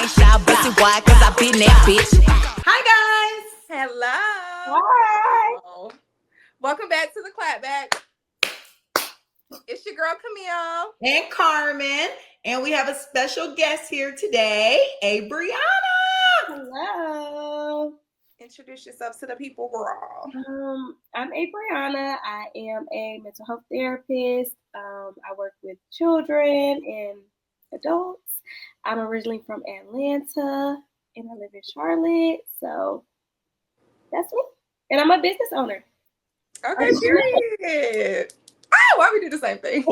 bitch, y'all pussy wide, cause I been that bitch. Hi guys. Hello. Hi. Welcome back to the Clapback. It's your girl Camille And Carmen. And we have a special guest here today, Brianna. Hello. Introduce yourself to the people, girl. I'm Brianna. I am a mental health therapist. I work with children and adults. I'm originally from Atlanta and I live in Charlotte. So that's me. And I'm a business owner. Okay, period. Oh, why we do the same thing?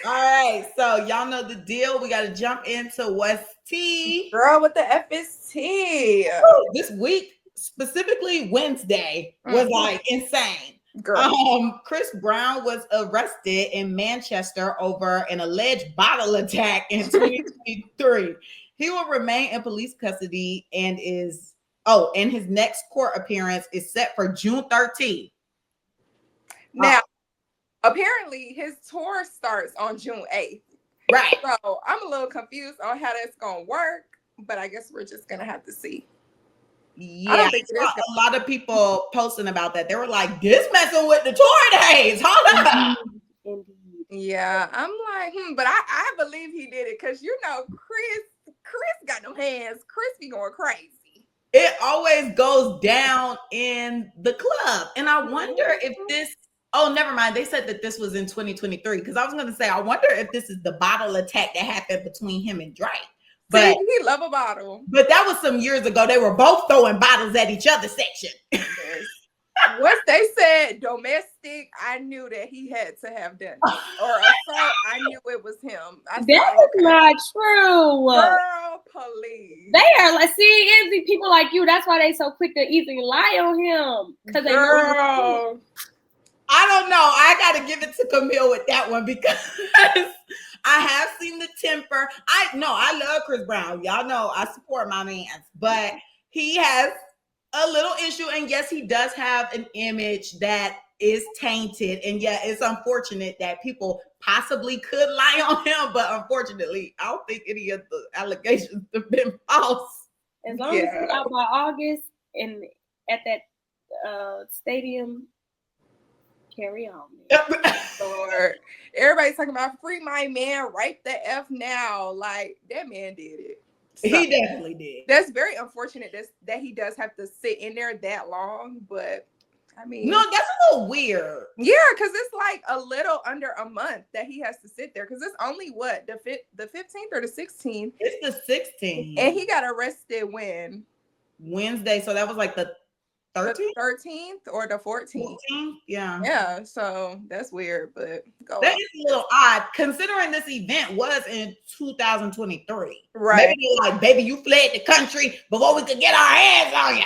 All right, so y'all know the deal. We got to jump into what's tea. Girl, what the F is tea? This week, specifically Wednesday, was like insane. Girl. Chris Brown was arrested in Manchester over an alleged bottle attack in 2023. He will remain in police custody and his next court appearance is set for June 13th. Now, apparently his tour starts on June 8th. Right. So I'm a little confused on how that's gonna work, but I guess we're just gonna have to see. Yeah, I saw a lot of people posting about that. They were like, this messing with the tour days. Hold up. Indeed. Yeah, I'm like, but I believe he did it because Chris got no hands. Chris be going crazy. It always goes down in the club. And I wonder if this, never mind. They said that this was in 2023 because I was going to say, I wonder if this is the bottle attack that happened between him and Drake. But he love a bottle. But that was some years ago. They were both throwing bottles at each other's section. Once they said domestic, I knew that he had to have done it. Or assault, I knew it was him. That is not true. Girl, police. They are like, see, people like you. That's why they so quick to easily lie on him. Because they know. I don't know. I got to give it to Camille with that one because I have seen the temper. I love Chris Brown. Y'all know I support my man, but he has a little issue. And yes, he does have an image that is tainted. And yeah, it's unfortunate that people possibly could lie on him, but unfortunately, I don't think any of the allegations have been false. As long as he's out by August and at that stadium, carry on. Lord. Everybody's talking about free my man right the F now. Like, that man did it. So, he definitely did. That's very unfortunate that he does have to sit in there that long, but I mean, no, that's a little weird. Yeah, because it's like a little under a month that he has to sit there because it's only what the 15th or the 16th. It's the 16th, and he got arrested when Wednesday, so that was like the 13th? The 13th or the 14th. 14th? Yeah, so that's weird, but that is a little odd considering this event was in 2023. Right. Maybe they're like, baby, you fled the country before we could get our hands on you.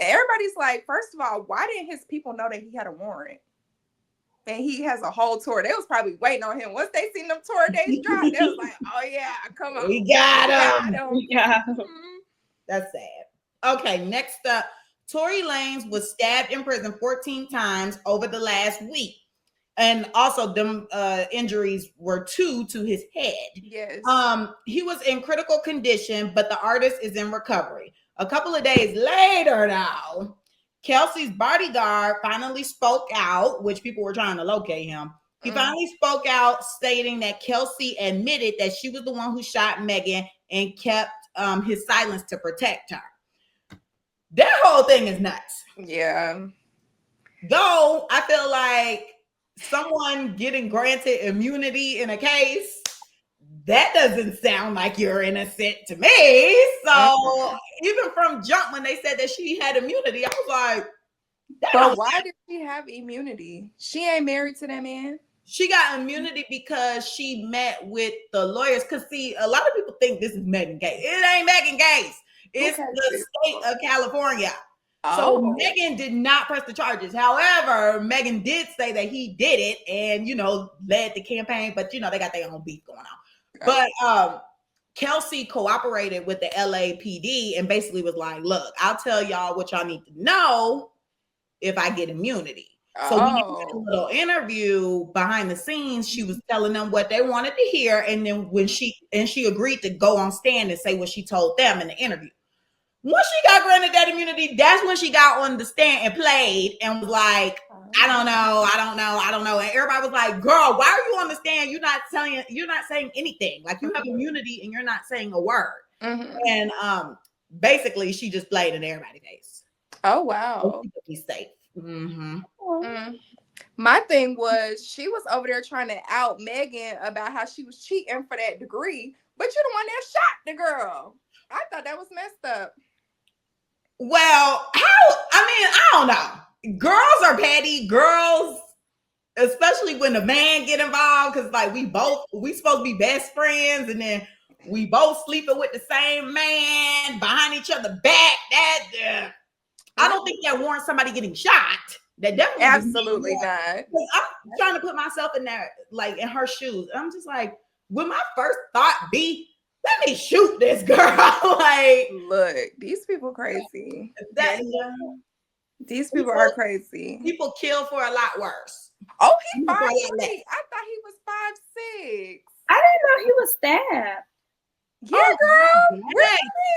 Everybody's like, first of all, why didn't his people know that he had a warrant? And he has a whole tour. They was probably waiting on him. Once they seen them tour days drop, they was like, oh yeah, come on. We got him. Yeah. That's sad. Okay, next up. Tory Lanez was stabbed in prison 14 times over the last week. And also them injuries were 2 to his head. Yes. He was in critical condition, but the artist is in recovery. A couple of days later now, Kelsey's bodyguard finally spoke out, which people were trying to locate him. He finally spoke out stating that Kelsey admitted that she was the one who shot Megan and kept his silence to protect her. That whole thing is nuts. Yeah. Though I feel like someone getting granted immunity in a case, that doesn't sound like you're innocent to me. So even from jump, when they said that she had immunity, I was like, but why did she have immunity? She ain't married to that man. She got immunity because she met with the lawyers. Because see, a lot of people think this is Megan Gates. It ain't Megan Gates. It's the state of California. So Megan did not press the charges. However, Megan did say that he did it and, led the campaign. But, they got their own beef going on. But Kelsey cooperated with the LAPD and basically was like, look, I'll tell y'all what y'all need to know if I get immunity. So we did a little interview behind the scenes. She was telling them what they wanted to hear, and then when she agreed to go on stand and say what she told them in the interview. Once she got granted that immunity, that's when she got on the stand and played and was like, I don't know. And everybody was like, girl, why are you on the stand? You're not saying anything. Like, you have immunity and you're not saying a word. And basically she just played in everybody's face. Oh, wow. Be safe. My thing was, she was over there trying to out Megan about how she was cheating for that degree, but you're the one that shot the girl. I thought that was messed up. Well, I don't know. Girls are petty. Girls, especially when the man get involved, because like we supposed to be best friends, and then we both sleeping with the same man behind each other back. I don't think that warrants somebody getting shot. That definitely absolutely not. I'm trying to put myself in there, like in her shoes. I'm just like, would my first thought be, let me shoot this girl? Like, look, these people crazy. These people are crazy. People kill for a lot worse. Oh, he's 5'3". I thought he was 5'6". I didn't know he was stabbed. Yeah, girl.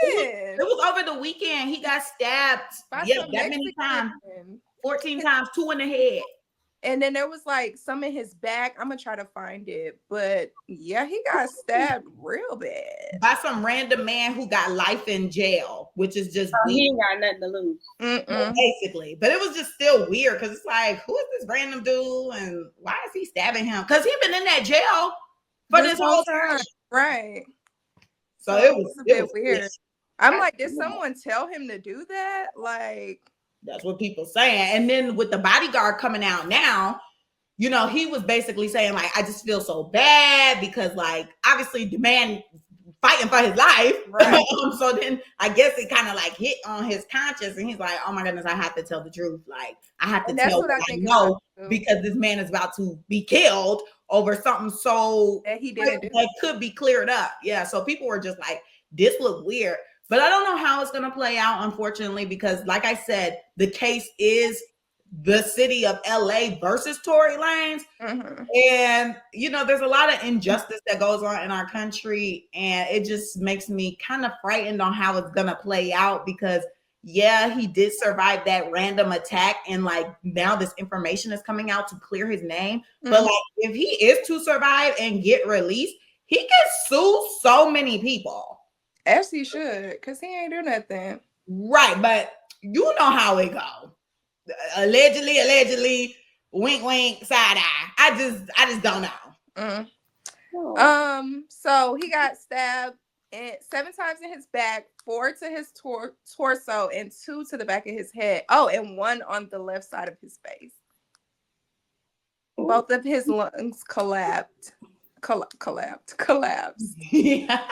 It was over the weekend. He got stabbed. That many times. 14 times, 2 in the head. And then there was like some in his back. I'm gonna try to find it, but yeah, he got stabbed real bad by some random man who got life in jail, which is just he ain't got nothing to lose, basically. But it was just still weird because it's like, who is this random dude, and why is he stabbing him? Because he's been in that jail for this whole time, right? So it was a bit weird. I'm like, did someone tell him to do that? Like. That's what people saying. And then with the bodyguard coming out now, you know, he was basically saying like, I just feel so bad because like, obviously the man fighting for his life. Right. So then I guess it kind of like hit on his conscience and he's like, oh my goodness, I have to tell the truth. Like I have to tell what I know because this man is about to be killed over something so that he didn't do. That could be cleared up. Yeah. So people were just like, this look weird. But I don't know how it's going to play out, unfortunately, because like I said, the case is the city of LA versus Tory Lanez. And, you know, there's a lot of injustice that goes on in our country. And it just makes me kind of frightened on how it's going to play out because, yeah, he did survive that random attack. And like now this information is coming out to clear his name. But like if he is to survive and get released, he can sue so many people. As he should, because he ain't do nothing. Right, but you know how it go. Allegedly, wink, wink, side eye. I just don't know. So he got stabbed 7 times in his back, 4 to his torso, and 2 to the back of his head. Oh, and 1 on the left side of his face. Both of his lungs collapsed. Yeah.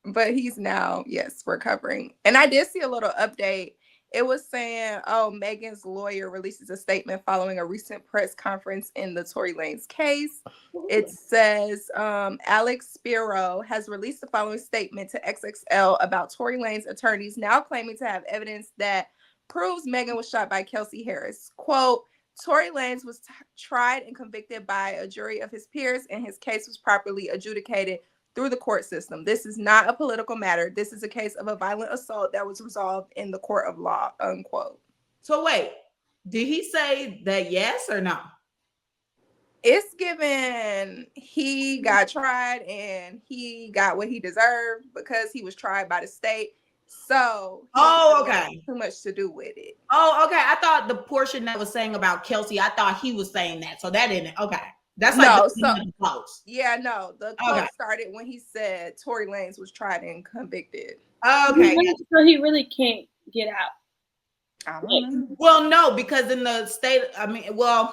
But he's now, yes, recovering. And I did see a little update. It was saying, Megan's lawyer releases a statement following a recent press conference in the Tory Lanez case. It says, Alex Spiro has released the following statement to XXL about Tory Lanez attorneys now claiming to have evidence that proves Megan was shot by Kelsey Harris. Quote, Tory Lanez was tried and convicted by a jury of his peers, and his case was properly adjudicated through the court system. This is not a political matter. This is a case of a violent assault that was resolved in the court of law, unquote. So wait, did he say that yes or no? It's given he got tried and he got what he deserved because he was tried by the state. So okay. Too much to do with it. Oh, okay. I thought the portion that was saying about Kelsey, I thought he was saying that. So that didn't. Okay. That's like the quote. Yeah, no. The quote started when he said Tory Lanez was tried and convicted. Okay. So he really can't get out. I don't know. Well, no, because in the state,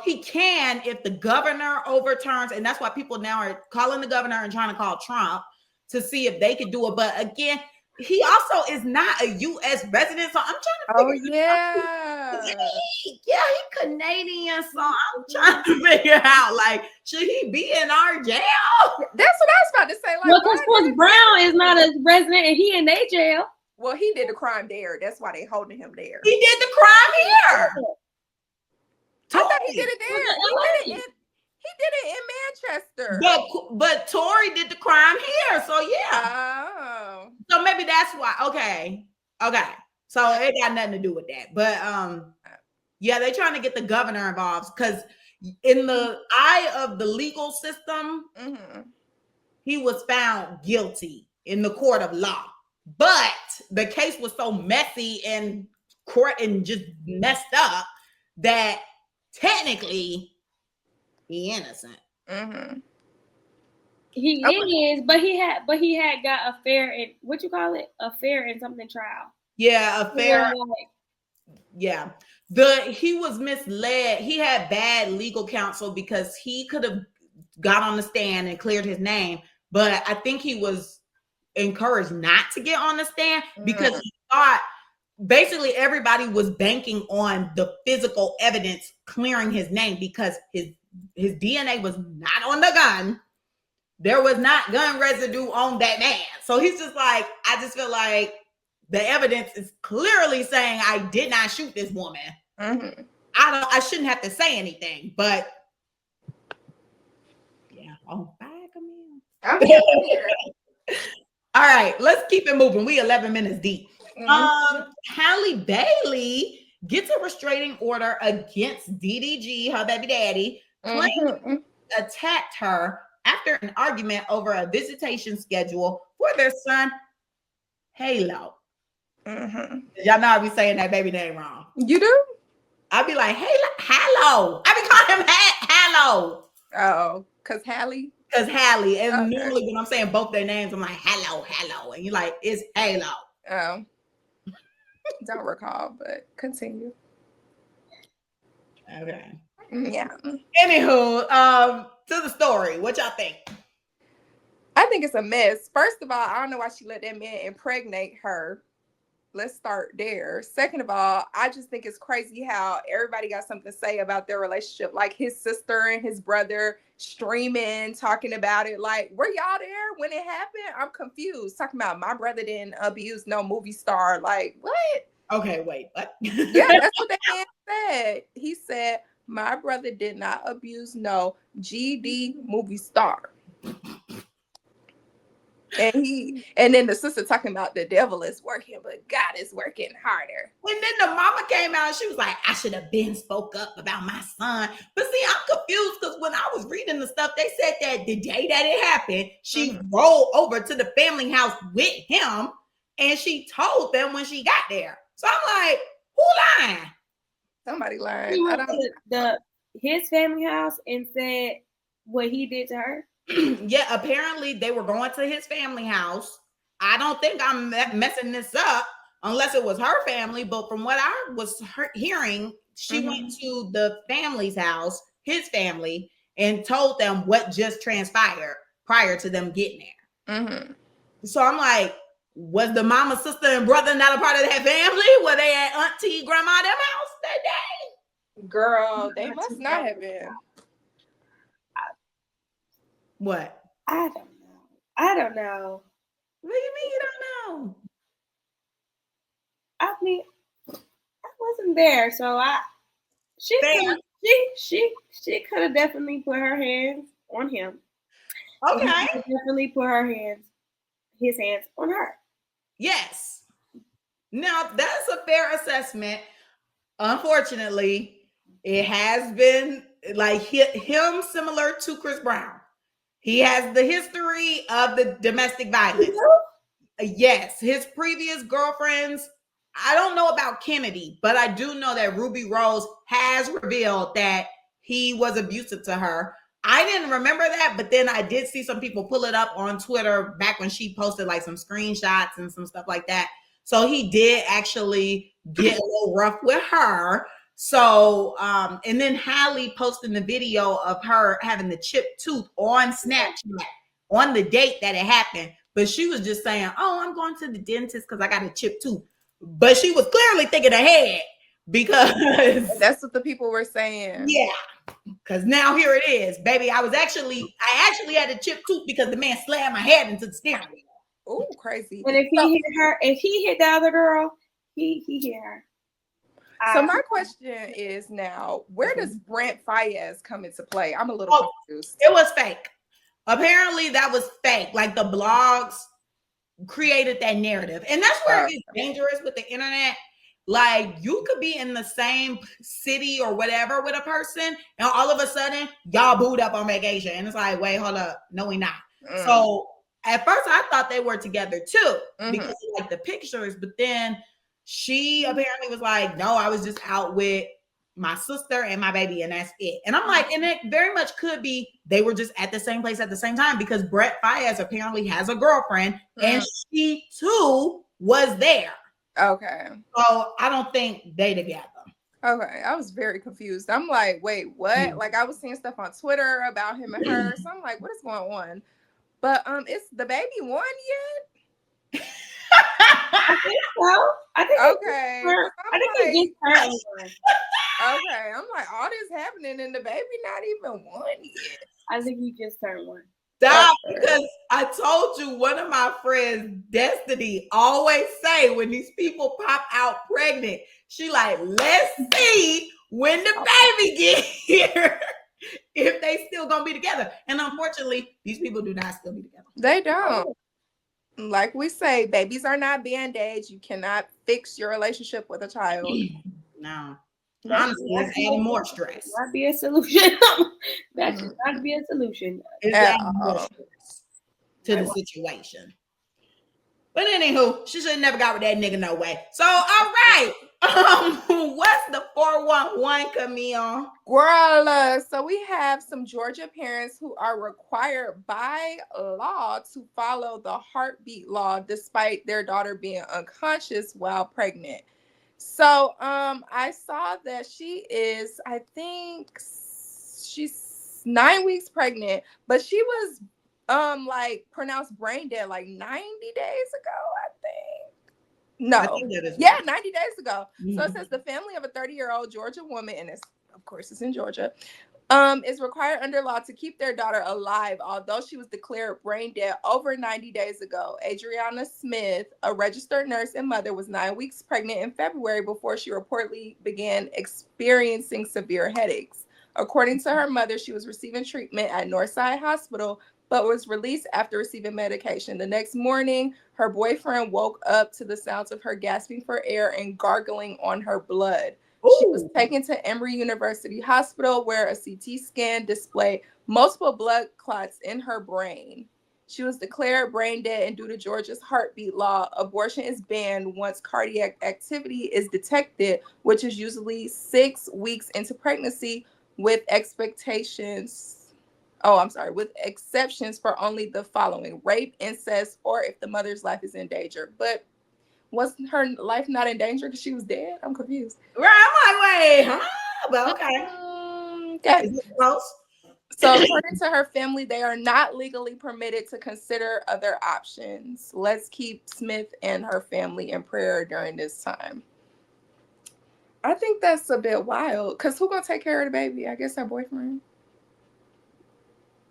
he can if the governor overturns, and that's why people now are calling the governor and trying to call Trump to see if they could do it. But again, he also is not a U.S. resident, so I'm trying to figure out. He's Canadian, so I'm trying to figure out, like, should he be in our jail? That's what I was about to say. Like, well, because Chris Brown is not a resident, and he in their jail. Well, he did the crime there. That's why they holding him there. He did the crime here. I thought he did it Was there. it He did it in Manchester. But Tory did the crime here, so yeah. Oh. So maybe that's why. Okay. So it got nothing to do with that. But yeah, they're trying to get the governor involved because in the eye of the legal system, he was found guilty in the court of law. But the case was so messy and court and just messed up that technically he innocent. He is, but he had got a fair and what you call it? A fair and something trial. Yeah, a fair. Yeah. He was misled. He had bad legal counsel because he could have got on the stand and cleared his name, but I think he was encouraged not to get on the stand because he thought basically everybody was banking on the physical evidence clearing his name because his DNA was not on the gun. There was not gun residue on that man. So he's just like, I just feel like the evidence is clearly saying I did not shoot this woman. I shouldn't have to say anything, but yeah. Oh, bye, Camille. All right, let's keep it moving. We 11 minutes deep. Halle Bailey gets a restraining order against DDG, her baby daddy, claiming attacked her after an argument over a visitation schedule for their son, Halo. Y'all know I be saying that baby name wrong. You do? I be like, Halo. I be calling him Halo. Oh, because Halle? Because Halle. And normally when I'm saying both their names, I'm like, Halo. And you're like, it's Halo. Oh. Don't recall, but continue. Okay. Yeah. Anywho, to the story. What y'all think? I think it's a mess. First of all, I don't know why she let that man impregnate her. Let's start there. Second of all, I just think it's crazy how everybody got something to say about their relationship. Like his sister and his brother streaming, talking about it. Like, were y'all there when it happened? I'm confused. Talking about my brother didn't abuse no movie star. Like, what? Okay, wait, what? Yeah, that's what that man said. He said, my brother did not abuse no GD movie star. And then the sister talking about the devil is working, but God is working harder. And then the mama came out and she was like, I should have been spoke up about my son. But see, I'm confused because when I was reading the stuff, they said that the day that it happened, she rolled over to the family house with him and she told them when she got there. So I'm like, who lying? Somebody lying. He went to his family house and said what he did to her. Yeah, apparently they were going to his family house. I don't think I'm messing this up unless it was her family, but from what I was hearing, she went to the family's house, his family, and told them what just transpired prior to them getting there. So I'm like, was the mama, sister, and brother not a part of that family? Were they at auntie, grandma, them house that day? Girl, they must not have been. What? I don't know. What do you mean you don't know? I mean, I wasn't there, so she could have definitely put her hands on him. Okay. Definitely put his hands on her. Yes. Now that's a fair assessment. Unfortunately, it has been like him similar to Chris Brown. He has the history of the domestic violence. Yes, his previous girlfriends. I don't know about Kennedy, but I do know that Ruby Rose has revealed that he was abusive to her. I didn't remember that, but then I did see some people pull it up on Twitter back when she posted like some screenshots and some stuff like that. So he did actually get a little rough with her. So, and then Halle posted the video of her having the chipped tooth on Snapchat on the date that it happened. But she was just saying, oh, I'm going to the dentist because I got a chipped tooth. But she was clearly thinking ahead because that's what the people were saying. Yeah. Because now here it is, baby. I actually had a chipped tooth because the man slammed my head into the steering wheel. Oh, crazy. And if he hit the other girl, he hit her. So my question is now, where does Brent Fayez come into play? I'm a little confused. It was fake. Apparently that was fake. Like the blogs created that narrative. And that's where it gets dangerous with the internet. Like you could be in the same city or whatever with a person, and all of a sudden y'all booed up on vacation. And it's like, wait, hold up. No, we not. So at first I thought they were together too, because of, like the pictures, but then she apparently was like, no, I was just out with my sister and my baby, and that's it. And I'm like, and it very much could be they were just at the same place at the same time, because Brett Fayez apparently has a girlfriend, and she too was there. Okay. So I don't think they together. Okay, I was very confused. I'm like, wait, what? Like I was seeing stuff on Twitter about him and her, so I'm like, what is going on? But is the baby one yet? I think so. I think okay. I think he just turned one. Okay, I'm like, all this happening and the baby not even one yet. I think he just turned one. Stop, because I told you one of my friends, Destiny, always say when these people pop out pregnant, she like, let's see when the baby get here if they still gonna be together. And unfortunately, these people do not still be together. They don't. Like we say, babies are not band-aids. You cannot fix your relationship with a child. No. Honestly, it's adding more stress. Not be a solution. That should not be a solution. It's adding more stress to the situation. But anywho, she should have never got with that nigga no way. So, all right. What's the 411, Camille? Girl, so we have some Georgia parents who are required by law to follow the heartbeat law despite their daughter being unconscious while pregnant. So I saw that she is, I think she's 9 weeks pregnant, but she was like pronounced brain dead like 90 days ago, I think. No. 90 days ago. So it says the family of a 30-year-old Georgia woman, and it's of course it's in Georgia, is required under law to keep their daughter alive, although she was declared brain dead over 90 days ago. Adriana Smith, a registered nurse and mother, was 9 weeks pregnant in February before she reportedly began experiencing severe headaches. According to her mother, she was receiving treatment at Northside Hospital, but was released after receiving medication. The next morning, her boyfriend woke up to the sounds of her gasping for air and gargling on her blood. She was taken to Emory University Hospital, where a CT scan displayed multiple blood clots in her brain. She was declared brain dead, and due to Georgia's heartbeat law, abortion is banned once cardiac activity is detected, which is usually 6 weeks into pregnancy, with exceptions for only the following: rape, incest, or if the mother's life is in danger. But was her life not in danger because she was dead? I'm confused. Right, I'm like, wait, huh? But okay. Okay. Is it close? So according to her family, they are not legally permitted to consider other options. Let's keep Smith and her family in prayer during this time. I think that's a bit wild, because who's going to take care of the baby? I guess her boyfriend.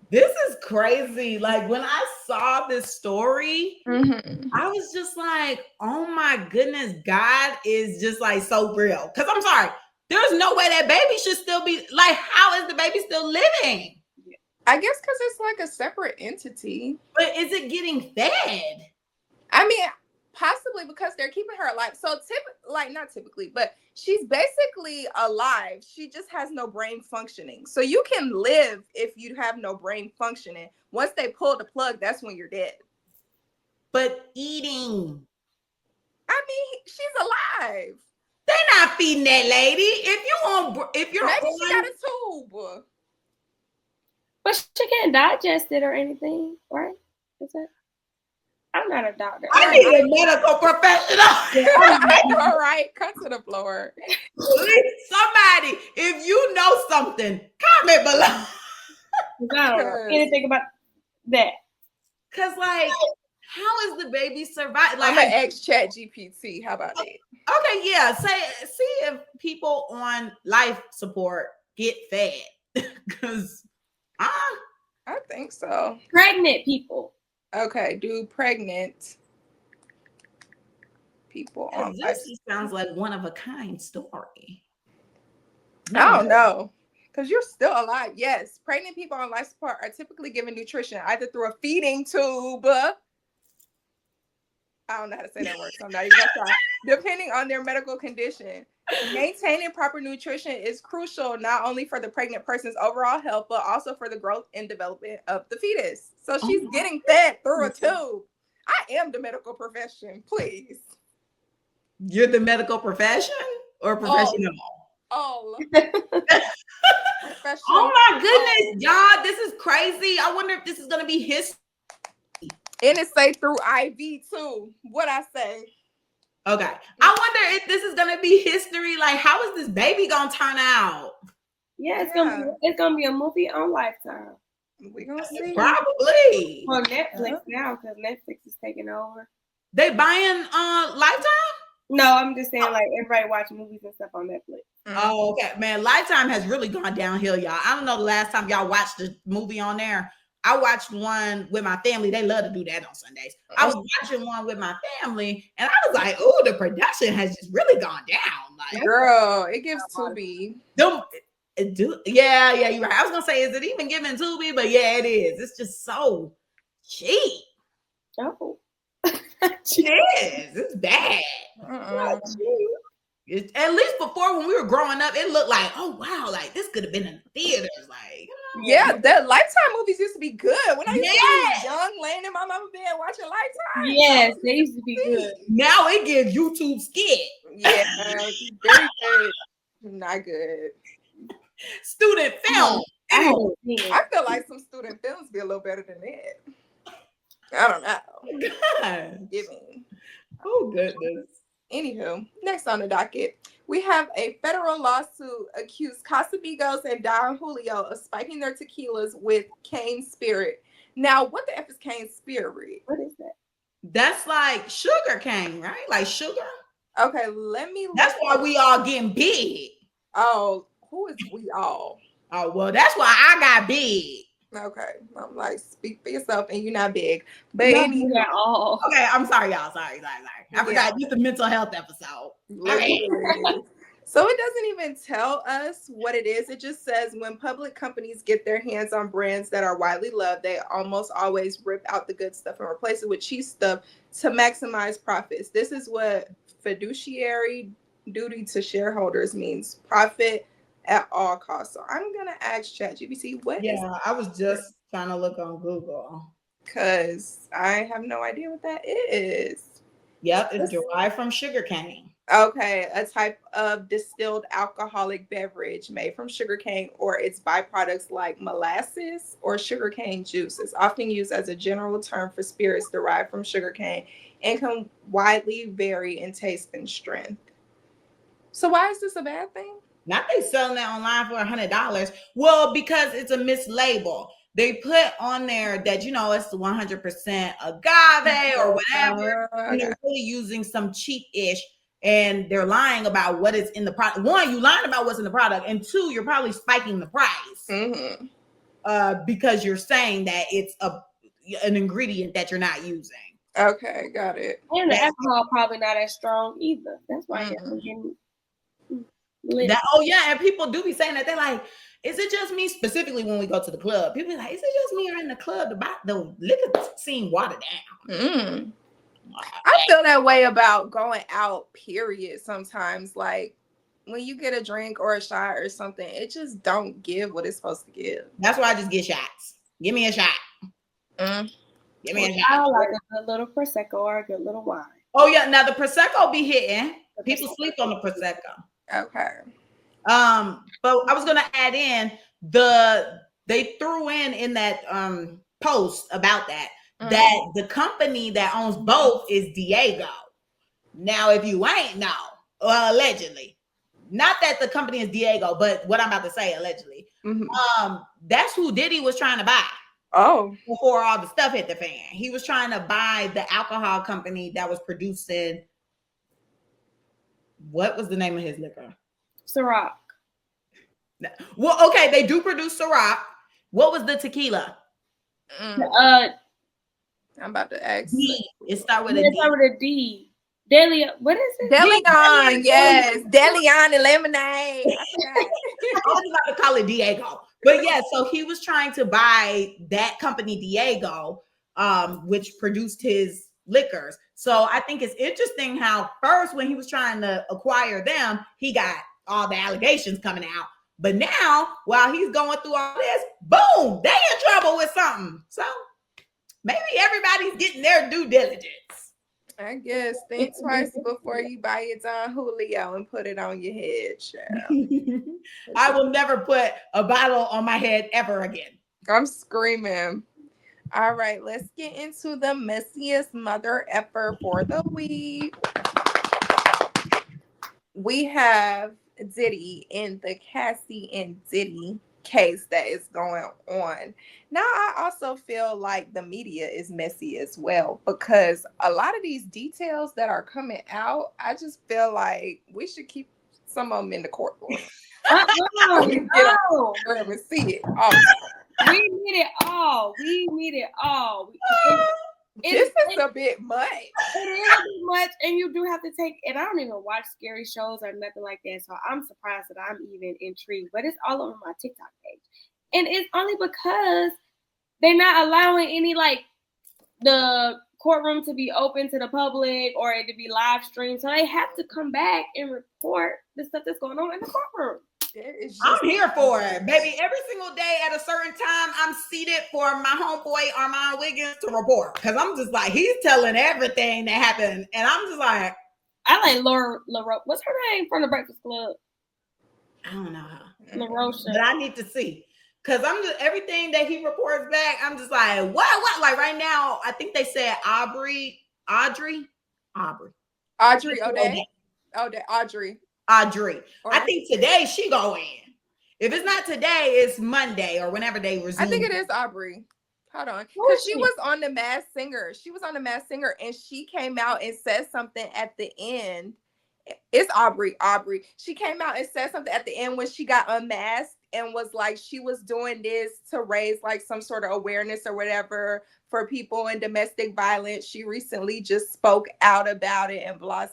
This is crazy. Like when I saw this story, I was just like, oh my goodness, God is just like so real. Because I'm sorry, there's no way that baby should still be, like, how is the baby still living? I guess because it's like a separate entity. But is it getting fed? I mean, possibly because they're keeping her alive. So not typically, but she's basically alive. She just has no brain functioning. So you can live if you have no brain functioning. Once they pull the plug, that's when you're dead. But eating. I mean, she's alive. They're not feeding that lady. If you're maybe she got a tube. But she can't digest it or anything, right? Is that? I'm not a doctor. I need a medical professional. All right, cut to the floor. Please, somebody, if you know something, comment below. I don't know anything about that. Because, like, how is the baby survive? Like, I'm gonna ask ChatGPT. How about that? Okay, yeah. See if people on life support get fed. Because I think so. Pregnant people. Okay, do pregnant people on life. This just sounds like one of a kind story. I don't know. Because you're still alive. Yes. Pregnant people on life support are typically given nutrition either through a feeding tube. I don't know how to say that word, so I'm not even going to try. Depending on their medical condition. Maintaining proper nutrition is crucial not only for the pregnant person's overall health, but also for the growth and development of the fetus. So she's getting fed through a tube. I am the medical profession, please. You're the medical profession or professional? Oh my goodness, y'all, this is crazy. I wonder if this is gonna be history. And it say through IV too. What I say? Okay, I wonder if this is gonna be history. Like, how is this baby gonna turn out? Yeah, it's gonna be a movie on Lifetime. We gonna see. Probably on Netflix now because Netflix is taking over. They buying Lifetime? No, I'm just saying like everybody watching movies and stuff on Netflix. Oh, okay, man. Lifetime has really gone downhill, y'all. I don't know the last time y'all watched the movie on there. I watched one with my family. They love to do that on Sundays. I was watching one with my family, and I was like, "Oh, the production has just really gone down." Like, girl, it gives Tubi. Yeah, you're right. I was gonna say, is it even giving Tubi? But yeah, it is. It's just so cheap. Oh, it is. It's bad. At least before, when we were growing up, it looked like, oh wow, like this could have been in the theaters. Like, yeah, the Lifetime movies used to be good. When I used to be young, laying in my mama bed watching Lifetime. Yes, they used to be good. Now it gives YouTube skit. Yeah, very good. Not good. Student film. I feel like some student films be a little better than that. I don't know. God. Give me. Oh goodness. Anywho, next on the docket, we have a federal lawsuit accused Casamigos and Don Julio of spiking their tequilas with cane spirit. Now, what the F is cane spirit? What is that? That's like sugar cane, right? Like sugar. Okay, let me. That's why we all getting big. Oh, who is we all? Oh, well, that's why I got big. Okay, I'm like, speak for yourself, and you're not big, but anyhow. All. Okay, I'm sorry, y'all. Sorry. I forgot this is a mental health episode. So it doesn't even tell us what it is. It just says when public companies get their hands on brands that are widely loved, they almost always rip out the good stuff and replace it with cheap stuff to maximize profits. This is what fiduciary duty to shareholders means: profit at all costs. So I'm gonna ask ChatGPT what is. Yeah, I was just trying to look on Google because I have no idea what that is. Yep, it's derived from sugarcane. Okay, a type of distilled alcoholic beverage made from sugarcane or its byproducts like molasses or sugarcane juice. It's often used as a general term for spirits derived from sugarcane and can widely vary in taste and strength. So why is this a bad thing? Not they selling that online for $100. Well, because it's a mislabel. They put on there that, you know, it's 100% agave or whatever. And they're really using some cheap-ish, and they're lying about what is in the product. One, you lying about what's in the product, and two, you're probably spiking the price because you're saying that it's an ingredient that you're not using. Okay, got it. And the alcohol probably not as strong either. That's why you're getting lit. And people do be saying that. They're like, is it just me? Specifically when we go to the club, people be like, is it just me or in the club? The liquor scene watered down. I feel that way about going out, period. Sometimes, like when you get a drink or a shot or something, it just don't give what it's supposed to give. That's why I just get shots. Give me a shot. Give me a shot. I like a little Prosecco or a good little wine. Oh yeah, now the Prosecco be hitting. People sleep on the Prosecco. Okay. But I was gonna add in they threw in that post about that the company that owns both is Diego. Now, if you ain't know, allegedly, not that the company is Diego, but what I'm about to say, allegedly, that's who Diddy was trying to buy. Oh, before all the stuff hit the fan, he was trying to buy the alcohol company that was producing. What was the name of his liquor? Ciroc. Well, okay, they do produce Ciroc. What was the tequila? I'm about to ask. D. It started with a D. It started with a D. What is it? Deleon, yes. Deleon and lemonade. I forgot. I was about to call it Diego. But yeah, so he was trying to buy that company Diego, which produced his liquors. So I think it's interesting how first when he was trying to acquire them, he got all the allegations coming out. But now, while he's going through all this, boom, they in trouble with something. So maybe everybody's getting their due diligence. I guess think twice before you buy your Don Julio and put it on your head, child. I will never put a bottle on my head ever again. I'm screaming. All right, let's get into the messiest mother effer for the week. We have Diddy in the Cassie and Diddy case that is going on. Now, I also feel like the media is messy as well, because a lot of these details that are coming out, I just feel like we should keep some of them in the courtroom. No. And see it. We need it all. This is a bit much. It is a bit much, and you do have to take. And I don't even watch scary shows or nothing like that, so I'm surprised that I'm even intrigued. But it's all over my TikTok page, and it's only because they're not allowing any the courtroom to be open to the public or it to be live streamed. So they have to come back and report the stuff that's going on in the courtroom. I'm here for it, baby. Every single day at a certain time, I'm seated for my homeboy Armand Wiggins to report, because I'm just like, he's telling everything that happened, and I'm just like, I like Laura. What's her name from the Breakfast Club? I don't know her, LaRoche. but I need to see, because I'm just everything that he reports back. I'm just like, what? Like right now, I think they said Audrey. Audrey. I think today she go in. If it's not today, it's Monday or whenever they resume. I think it is Aubrey. Hold on. Because she was on The Masked Singer. And she came out and said something at the end. It's Aubrey. She came out and said something at the end when she got unmasked and was like, she was doing this to raise like some sort of awareness or whatever for people in domestic violence. She recently just spoke out about it and blah.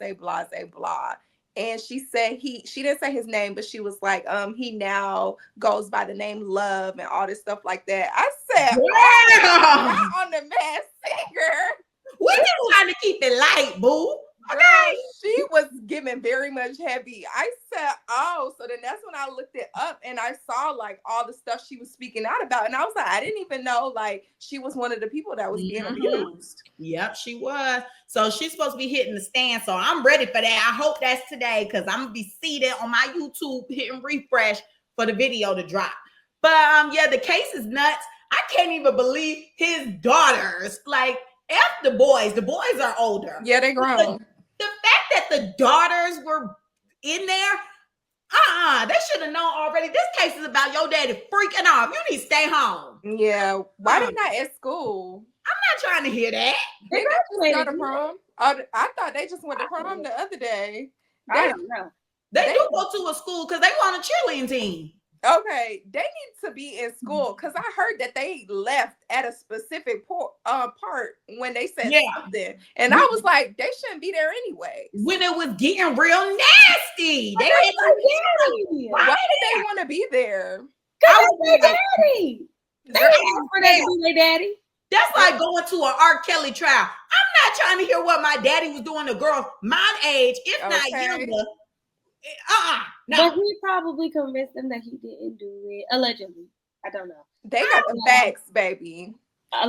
And she said she didn't say his name, but she was like, he now goes by the name Love and all this stuff like that. I said, not on The Masked Singer. We just trying to keep it light, boo. Okay. Girl, she was giving very much heavy. I said, so then that's when I looked it up and I saw like all the stuff she was speaking out about. And I was like, I didn't even know like she was one of the people that was being abused. Yep, she was. So she's supposed to be hitting the stand. So I'm ready for that. I hope that's today, because I'm gonna be seated on my YouTube hitting refresh for the video to drop. But yeah, the case is nuts. I can't even believe his daughters, like, F the boys. The boys are older. Yeah, they grown. The fact that the daughters were in there, they should have known already. This case is about your daddy freaking off. You need to stay home. Yeah. Why they not at school? I'm not trying to hear that. They just go to prom. I thought they just went to prom the other day. I don't know. They do go to a school because they were on a cheerleading team. Okay, they need to be in school, because I heard that they left at a specific part when they said something, and I was like, they shouldn't be there anyway. When it was getting real nasty, why did they want to be there? Because it's their daddy. They asked for that to be their daddy. That's like going to an R. Kelly trial. I'm not trying to hear what my daddy was doing to girls my age, if not younger. No. But he probably convinced them that he didn't do it. Allegedly. I don't know. They got the facts, baby.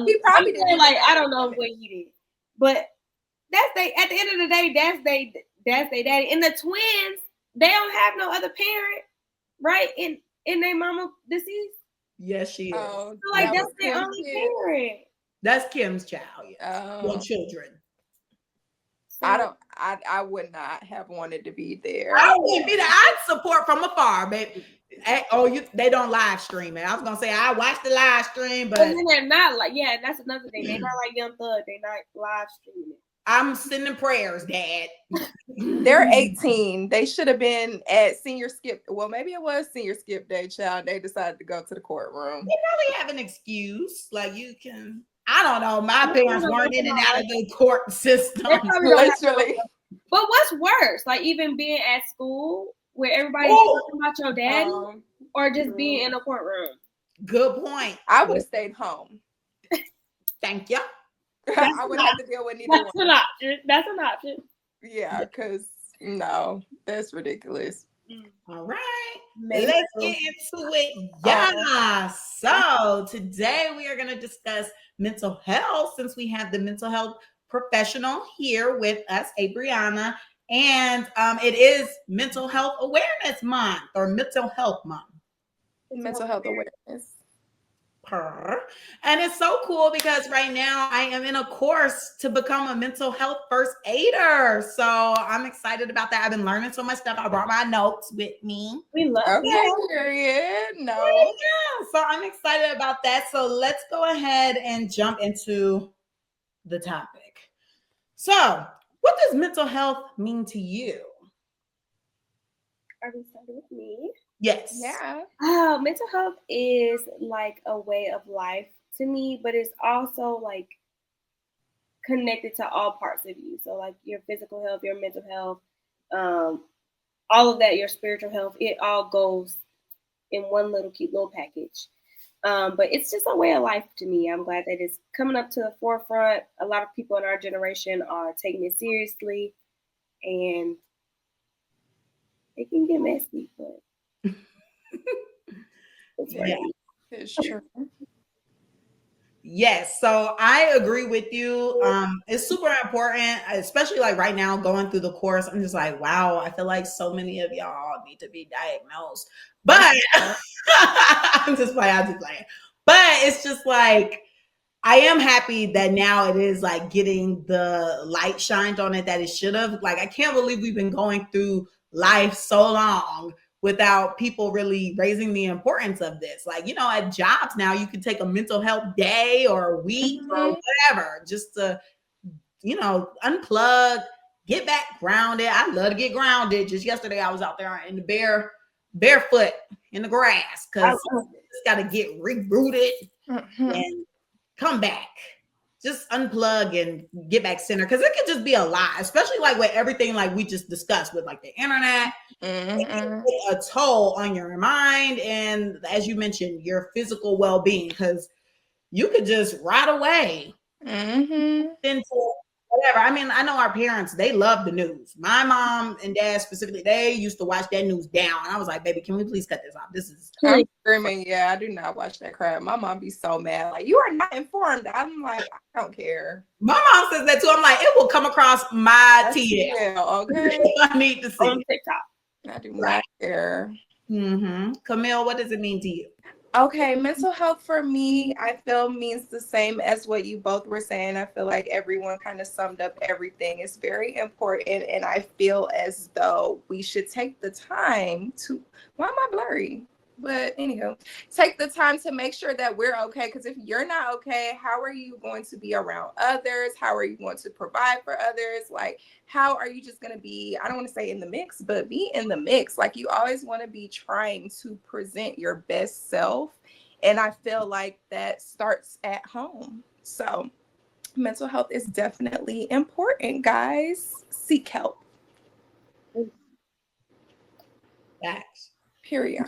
He probably didn't. Like, I don't know what he did. But at the end of the day, that's their daddy. And the twins, they don't have no other parent, right? In their mama deceased. Yes, she is. So like that's their only parent. That's Kim's child, or children. I would not have wanted to be there. I wouldn't be there. I'd support from afar, baby. They don't live stream it. I was gonna say I watched the live stream, but then they're not like, that's another thing. They're not like Young Thug. They're not live streaming. I'm sending prayers, Dad. They're 18. They should have been at senior skip. Well, maybe it was senior skip day, child. They decided to go to the courtroom. They probably have an excuse. Like you can. I don't know. My parents weren't in and out of the court system. Literally. But what's worse, like even being at school where everybody's talking about your daddy, or just being in a courtroom? Good point. I would have stayed home. Thank you. I would have to deal with neither That's one. an option. That's an option. Yeah, because no, that's ridiculous. All right. Maybe Let's get into it. Yeah. So today we are going to discuss mental health, since we have the mental health professional here with us, Abriana. And it is Mental Health Awareness Month, or Mental Health Month. Mental health awareness. And it's so cool because right now I am in a course to become a mental health first aider. So I'm excited about that. I've been learning so much stuff. I brought my notes with me. we love Okay, period. No. Yeah, so I'm excited about that. So let's go ahead and jump into the topic. So, what does mental health mean to you? Are we starting with me? Yes. Yeah. Mental health is like a way of life to me, but it's also like connected to all parts of you. So like your physical health, your mental health, all of that, your spiritual health, it all goes in one little cute little package. But it's just a way of life to me. I'm glad that it's coming up to the forefront. A lot of people in our generation are taking it seriously, and it can get messy, but it's right. It's true. Yes, so I agree with you. It's super important, especially like right now going through the course. I'm just like, wow, I feel like so many of y'all need to be diagnosed. But I'm just playing. But it's just like I am happy that now it is like getting the light shined on it that it should have. Like I can't believe we've been going through life so long without people really raising the importance of this. Like, you know, at jobs now, you can take a mental health day or a week or whatever, just to, you know, unplug, get back grounded. I love to get grounded. Just yesterday, I was out there in the barefoot in the grass because just got to get rebooted and come back. Just unplug and get back centered, because it could just be a lot, especially like with everything like we just discussed with like the internet. It can take a toll on your mind and, as you mentioned, your physical well-being, because you could just ride away into whatever. I mean, I know our parents, they love the news. My mom and dad specifically, they used to watch that news down. And I was like, baby, can we please cut this off? This is I'm screaming. Yeah, I do not watch that crap. My mom be so mad. Like, you are not informed. I'm like, I don't care. My mom says that too. I'm like, it will come across my TL. Okay. I need to see on TikTok. I do not care. Camille, what does it mean to you? Okay, mental health for me, I feel means the same as what you both were saying. I feel like everyone kind of summed up everything. It's very important, and I feel as though we should take the time to, why am I blurry? But anyhow, take the time to make sure that we're okay, because if you're not okay, how are you going to be around others? How are you going to provide for others? Like, how are you just going to be, I don't want to say in the mix, but be in the mix. Like, you always want to be trying to present your best self. And I feel like that starts at home. So mental health is definitely important, guys. Seek help. Facts. Period.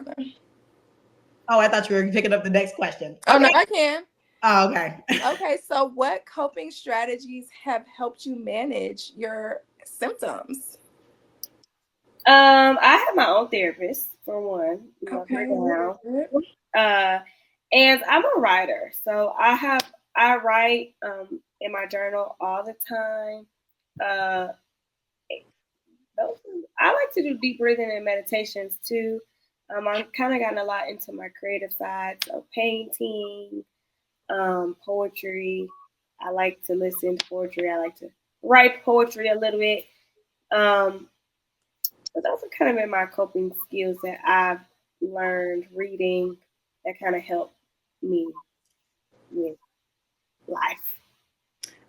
Oh, I thought you were picking up the next question. Oh, no, I can. Oh, okay. Okay, so what coping strategies have helped you manage your symptoms? I have my own therapist for one. Okay. And I'm a writer, so I write in my journal all the time. I like to do deep breathing and meditations too. I've kind of gotten a lot into my creative side, so painting, poetry. I like to listen to poetry. I like to write poetry a little bit. But those are kind of been my coping skills that I've learned reading that kind of helped me with life.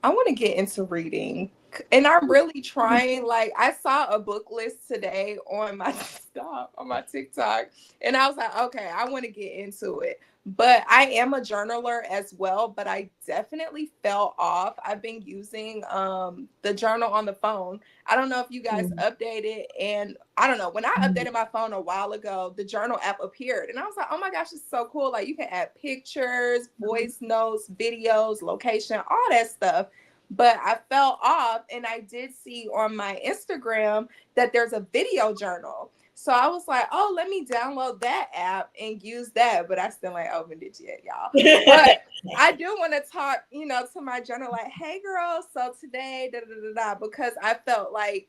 I want to get into reading. And I'm really trying. Like, I saw a book list today on my on my TikTok, and I was like, okay, I want to get into it. But I am a journaler as well, but I definitely fell off. I've been using the journal on the phone. I don't know if you guys updated, and I don't know. When I updated my phone a while ago, the journal app appeared, and I was like, oh my gosh, it's so cool. Like, you can add pictures, voice notes, videos, location, all that stuff. But I fell off, and I did see on my Instagram that there's a video journal. So I was like, oh, let me download that app and use that. But I still ain't opened it yet, y'all. But I do want to talk, to my journal, like, hey, girl, so today, because I felt like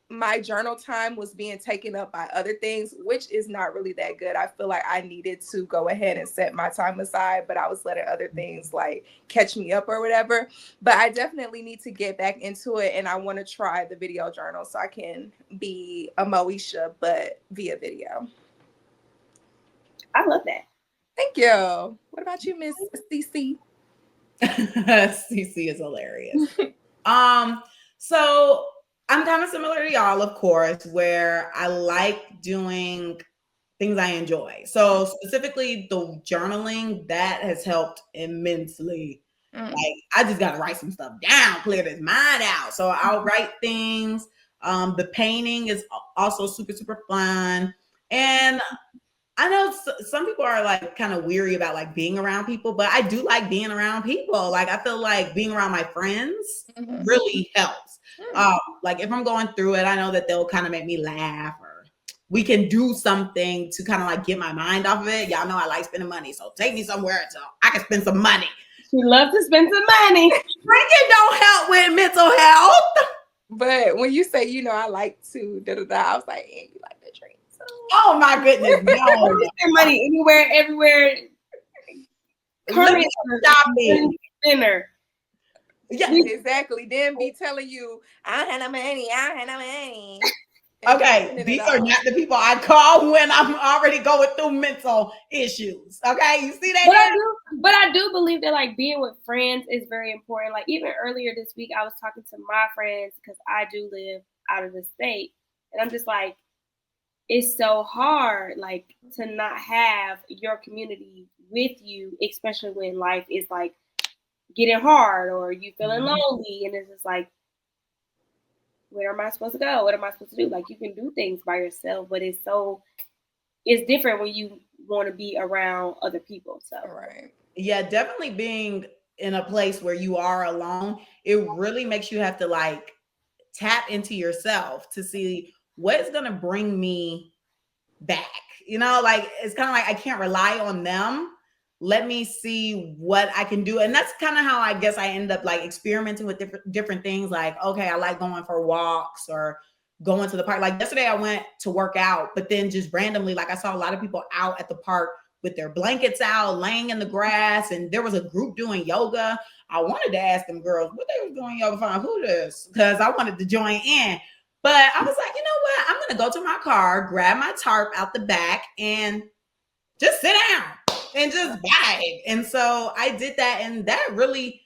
my journal time was being taken up by other things, which is not really that good. I feel like I needed to go ahead and set my time aside, but I was letting other things like catch me up or whatever. But I definitely need to get back into it, and I want to try the video journal so I can be a Moesha, but via video. I love that. Thank you. What about you, Miss CC? CC is hilarious. So I'm kind of similar to y'all, of course, where I like doing things I enjoy. So specifically the journaling, that has helped immensely. Like, I just got to write some stuff down, clear this mind out. So I'll write things. The painting is also super, super fun. And I know some people are like kind of weary about like being around people, but I do like being around people. Like, I feel like being around my friends really helps. Like, if I'm going through it, I know that they'll kind of make me laugh, or we can do something to kind of like get my mind off of it. Y'all know I like spending money, so take me somewhere so I can spend some money. She loves to spend some money. Drinking don't help with mental health. But when you say, I like to, I was like, and you like to drink. So. Oh my goodness, no. Spend money anywhere, everywhere. Stop me. Dinner. Yeah, exactly. Then be telling you, I don't have no money. I don't have no money. Okay, these are not the people I call when I'm already going through mental issues. Okay, you see that? But I do believe that like being with friends is very important. Like, even earlier this week, I was talking to my friends because I do live out of the state, and I'm just like, it's so hard, like, to not have your community with you, especially when life is like getting hard or you feeling lonely, and it's just like, where am I supposed to go? What am I supposed to do? Like, you can do things by yourself, but it's different when you want to be around other people. So right. Yeah, definitely being in a place where you are alone, it really makes you have to like tap into yourself to see what's gonna bring me back. Like, it's kind of like I can't rely on them. Let me see what I can do. And that's kind of how I guess I end up like experimenting with different things. Like, okay, I like going for walks or going to the park. Like, yesterday I went to work out, but then just randomly, like, I saw a lot of people out at the park with their blankets out, laying in the grass, and there was a group doing yoga. I wanted to ask them girls what they were doing yoga for, who this, because I wanted to join in. But I was like, you know what? I'm going to go to my car, grab my tarp out the back, and just sit down and just vibe. And so I did that, and that really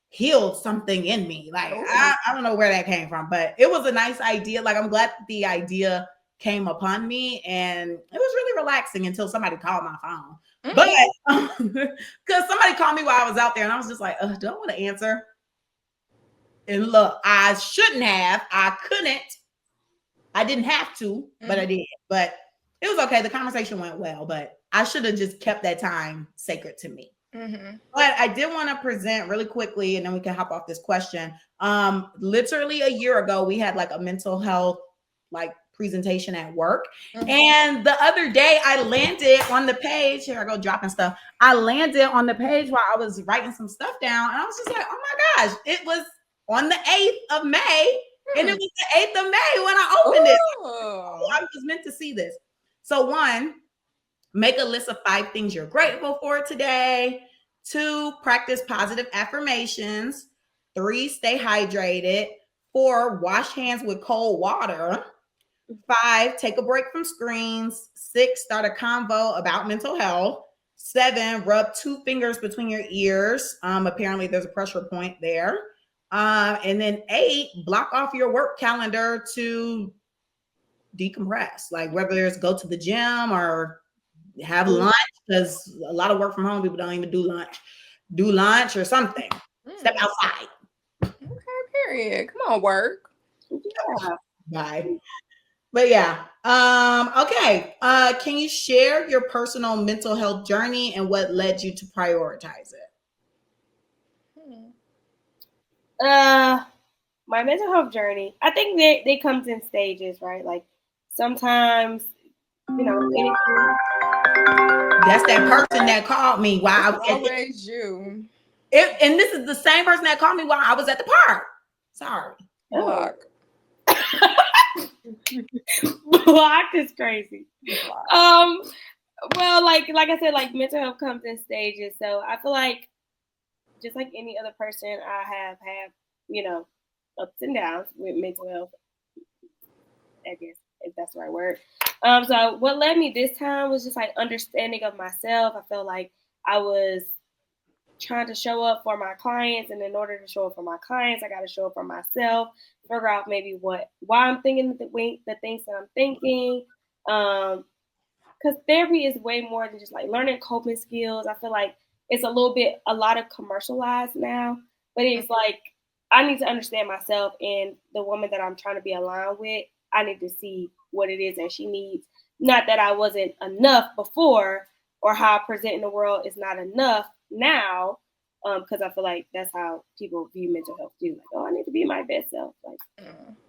healed something in me. Like, I don't know where that came from, but it was a nice idea. Like, I'm glad the idea came upon me, and it was really relaxing until somebody called my phone. But because somebody called me while I was out there, and I was just like, do I want to answer? And look, I shouldn't have. I couldn't. I didn't have to, but I did. But it was okay. The conversation went well, but I should have just kept that time sacred to me. But I did want to present really quickly, and then we can hop off this question. Literally a year ago, we had like a mental health like presentation at work. And the other day I landed on the page. Here I go dropping stuff. I landed on the page while I was writing some stuff down. And I was just like, oh my gosh, it was on the 8th of May. And it was the 8th of May when I opened it. I was meant to see this. So 1, make a list of 5 things you're grateful for today. 2, practice positive affirmations. 3, stay hydrated. 4, wash hands with cold water. 5, take a break from screens. 6, start a convo about mental health. 7, rub 2 fingers between your ears. Apparently there's a pressure point there. And then 8, block off your work calendar to decompress, like whether it's go to the gym or have lunch, because a lot of work from home people don't even do lunch. Do lunch or something. Step outside. Okay, period. Come on, work. Yeah. Bye. But yeah. Okay. Can you share your personal mental health journey and what led you to prioritize it? My mental health journey, I think they comes in stages, right? Like sometimes, anything. That's that person that called me while I was always you. And this is the same person that called me while I was at the park. Sorry. Block. Block is crazy. Well, like I said, like mental health comes in stages. So I feel like just like any other person, I have had, ups and downs with mental health. I guess if that's the right word. So what led me this time was just like understanding of myself. I felt like I was trying to show up for my clients, and in order to show up for my clients, I got to show up for myself. Figure out maybe why I'm thinking the things that I'm thinking. Because therapy is way more than just like learning coping skills. I feel like it's a lot of commercialized now, but it's like I need to understand myself and the woman that I'm trying to be aligned with. I need to see what it is that she needs. Not that I wasn't enough before, or how I present in the world is not enough now, because I feel like that's how people view mental health too. Like, oh, I need to be my best self. Like,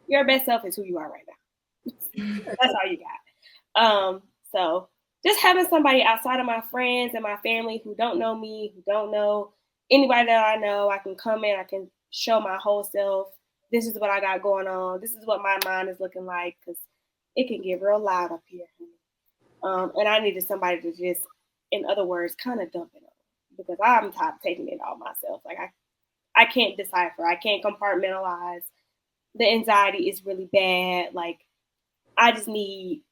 your best self is who you are right now. That's all you got. So just having somebody outside of my friends and my family who don't know me, who don't know anybody that I know, I can come in, I can show my whole self. This is what I got going on. This is what my mind is looking like, because it can get real loud up here. And I needed somebody to just, in other words, kind of dump it on, because I'm tired of taking it all myself. Like I can't decipher. I can't compartmentalize. The anxiety is really bad. Like I just need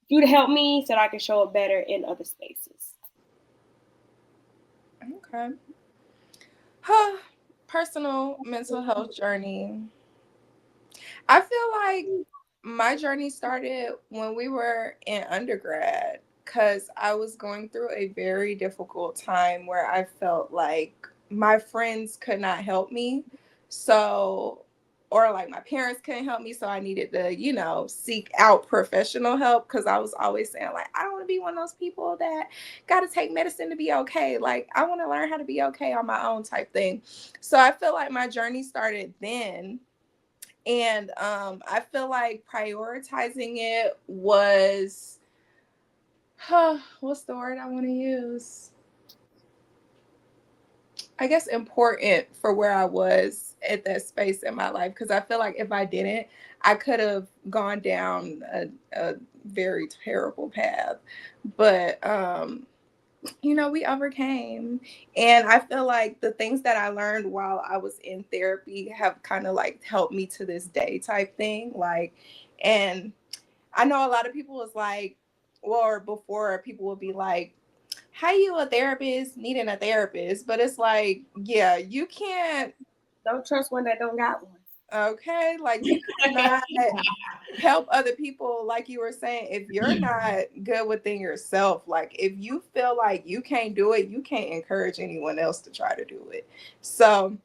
you to help me so that I can show up better in other spaces. Okay. Personal mental health journey. I feel like my journey started when we were in undergrad, because I was going through a very difficult time where I felt like my friends could not help me. So, or like my parents couldn't help me. So I needed to, seek out professional help, because I was always saying, like, I don't want to be one of those people that got to take medicine to be okay. Like, I want to learn how to be okay on my own type thing. So I feel like my journey started then. And I feel like prioritizing it was, what's the word I want to use? I guess important for where I was at that space in my life. Because I feel like if I didn't, I could have gone down a very terrible path. But, we overcame. And I feel like the things that I learned while I was in therapy have kind of like helped me to this day type thing. Like, and I know a lot of people was like, or before people would be like, how you a therapist needing a therapist? But it's like, yeah, you can't. Don't trust one that don't got one. Okay, like you cannot help other people, like you were saying, if you're not good within yourself. Like if you feel like you can't do it, you can't encourage anyone else to try to do it. So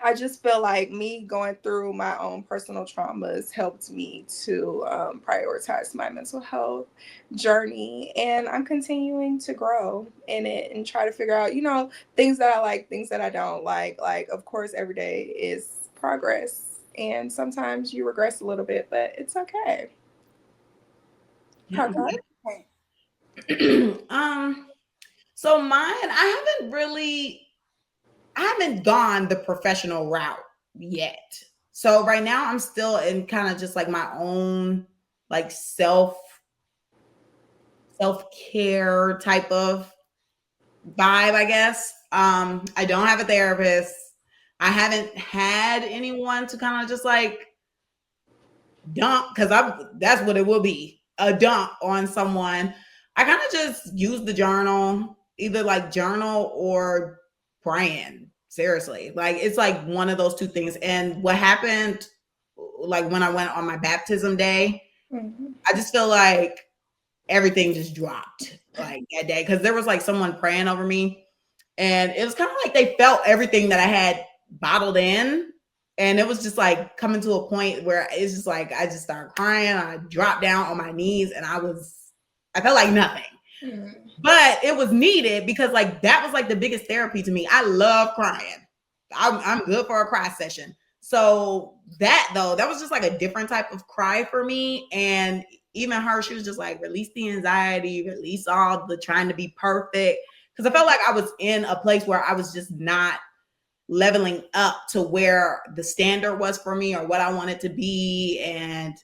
I just feel like me going through my own personal traumas helped me to prioritize my mental health journey, and I'm continuing to grow in it and try to figure out, things that I like, things that I don't like. Like, of course, every day is progress, and sometimes you regress a little bit, but it's okay. So mine, I haven't gone the professional route yet. So right now I'm still in kind of just like my own like self-care type of vibe, I guess. I don't have a therapist. I haven't had anyone to kind of just like dump, because that's what it will be, a dump on someone. I kind of just use the journal, either like journal or praying. Seriously. Like, it's like one of those two things. And what happened, like when I went on my baptism day, I just feel like everything just dropped like that day. Cause there was like someone praying over me. And it was kind of like they felt everything that I had bottled in. And it was just like coming to a point where it's just like I just started crying. I dropped down on my knees and I felt like nothing. But it was needed because like that was like the biggest therapy to me. I love crying. I'm good for a cry session. So that was just like a different type of cry for me. And even her, she was just like, release the anxiety, release all the trying to be perfect. Because I felt like I was in a place where I was just not leveling up to where the standard was for me or what I wanted to be. And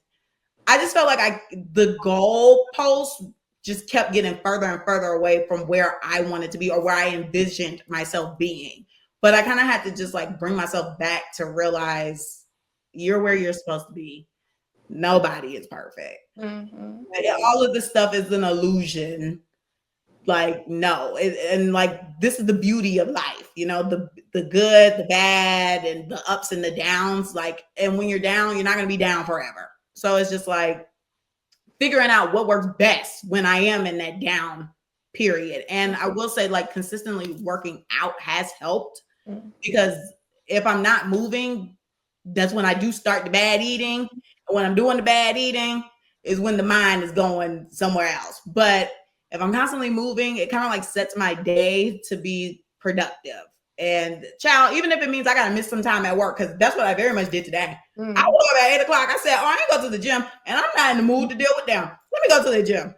I just felt like the goalposts just kept getting further and further away from where I wanted to be or where I envisioned myself being. But I kind of had to just like bring myself back to realize you're where you're supposed to be. Nobody is perfect. All of this stuff is an illusion. Like, no. And like, this is the beauty of life, you know, the good, the bad, and the ups and the downs. Like, and when you're down, you're not going to be down forever. So it's just like figuring out what works best when I am in that down period. And I will say, like, consistently working out has helped because if I'm not moving, that's when I do start the bad eating. And when I'm doing the bad eating is when the mind is going somewhere else. But if I'm constantly moving, it kind of like sets my day to be productive. And child, even if it means I got to miss some time at work, because that's what I very much did today. I woke up at 8 o'clock. I said, I ain't go to the gym and I'm not in the mood to deal with them. Let me go to the gym.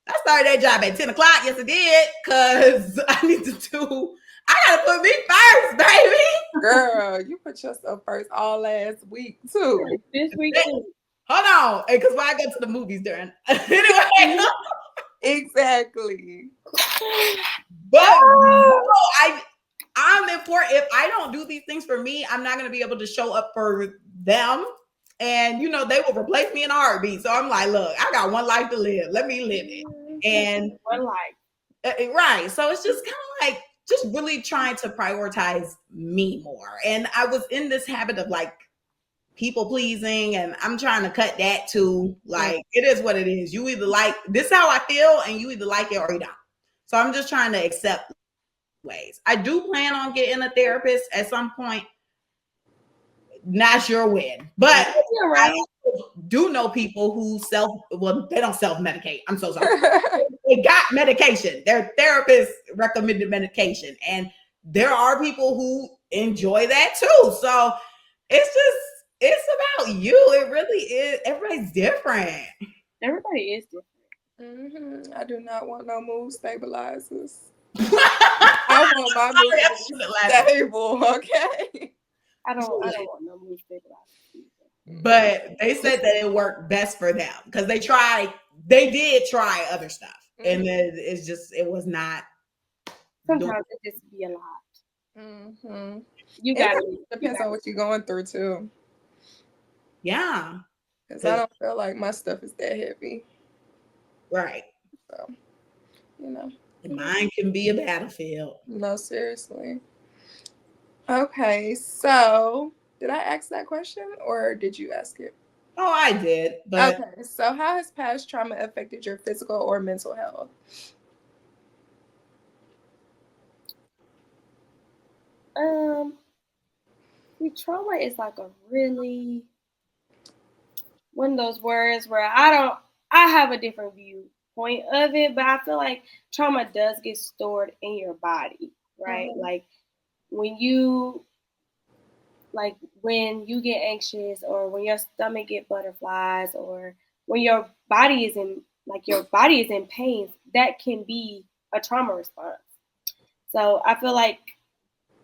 I started that job at 10 o'clock. Yes, I did. Because I got to put me first, baby. Girl, you put yourself first all last week too. This week too. Hold on. Because when I go to the movies during. Anyway. Exactly. But I'm important. If I don't do these things for me, I'm not going to be able to show up for them. And, you know, they will replace me in a heartbeat. So I'm like, look, I got one life to live. Let me live it. And one life. Right. So it's just kind of like just really trying to prioritize me more. And I was in this habit of like people pleasing, and I'm trying to cut that too. Like, it is what it is. You either like this is how I feel, and you either like it or you don't. So I'm just trying to accept ways. I do plan on getting a therapist at some point. Not sure when, but I do know people who they don't self-medicate. I'm so sorry. They got medication. Their therapist recommended medication. And there are people who enjoy that too. So it's about you. It really is. Everybody's different. Everybody is different. I do not want no mood stabilizers. I want my mood stable, okay? I don't want no mood stabilizers. But they said that it worked best for them because they did try other stuff. And then it was not. Sometimes it just be a lot. You got it. Depends on what you're going through too. Yeah. Because I don't feel like my stuff is that heavy. Right. So, you know. Mine can be a battlefield. No, seriously. Okay, so did I ask that question or did you ask it? Oh, I did. But okay, so how has past trauma affected your physical or mental health? Trauma is like a really one of those words where I have a different viewpoint of it, but I feel like trauma does get stored in your body, right? Like when you get anxious or when your stomach get butterflies or when your body is in pain, that can be a trauma response. So I feel like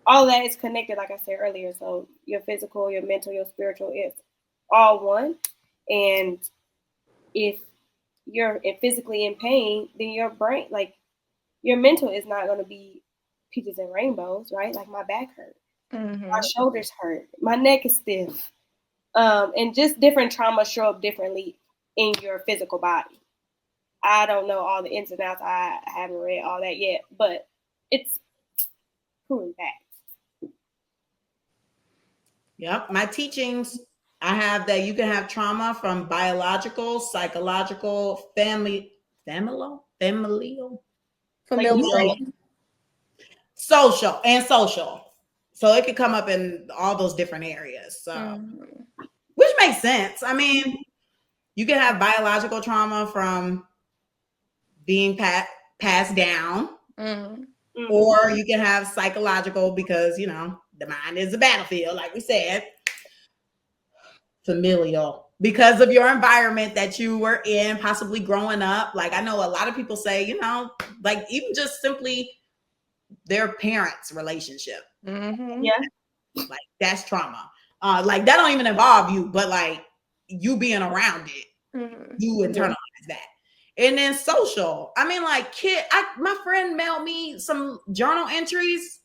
all that is connected, like I said earlier. So your physical, your mental, your spiritual, it's all one. And if you're physically in pain, then your brain, like your mental is not going to be peaches and rainbows, right? Like my back hurt. My shoulders hurt. My neck is stiff. And just different traumas show up differently in your physical body. I don't know all the ins and outs. I haven't read all that yet, but it's proven fact. Yep. My teachings, I have that you can have trauma from biological, psychological, familial, like Familial. social and social. So it could come up in all those different areas. So, which makes sense. I mean, you can have biological trauma from being passed down, or you can have psychological because, you know, the mind is a battlefield, like we said. Familial because of your environment that you were in, possibly growing up. Like I know a lot of people say, you know, like even just simply their parents' relationship. Yeah. Like that's trauma. Like that don't even involve you, but like you being around it, you internalize that. And then social. I mean, like my friend mailed me some journal entries,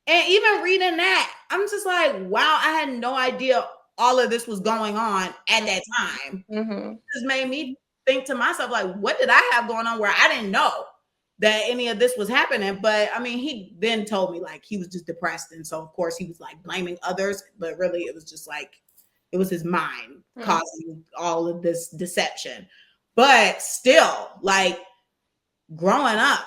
and even reading that, I'm just like, wow, I had no idea all of this was going on at that time. It just made me think to myself, like, what did I have going on where I didn't know that any of this was happening? But I mean, he then told me like he was just depressed. And so, of course, he was like blaming others. But really, it was just like, it was his mind causing all of this deception. But still, like growing up,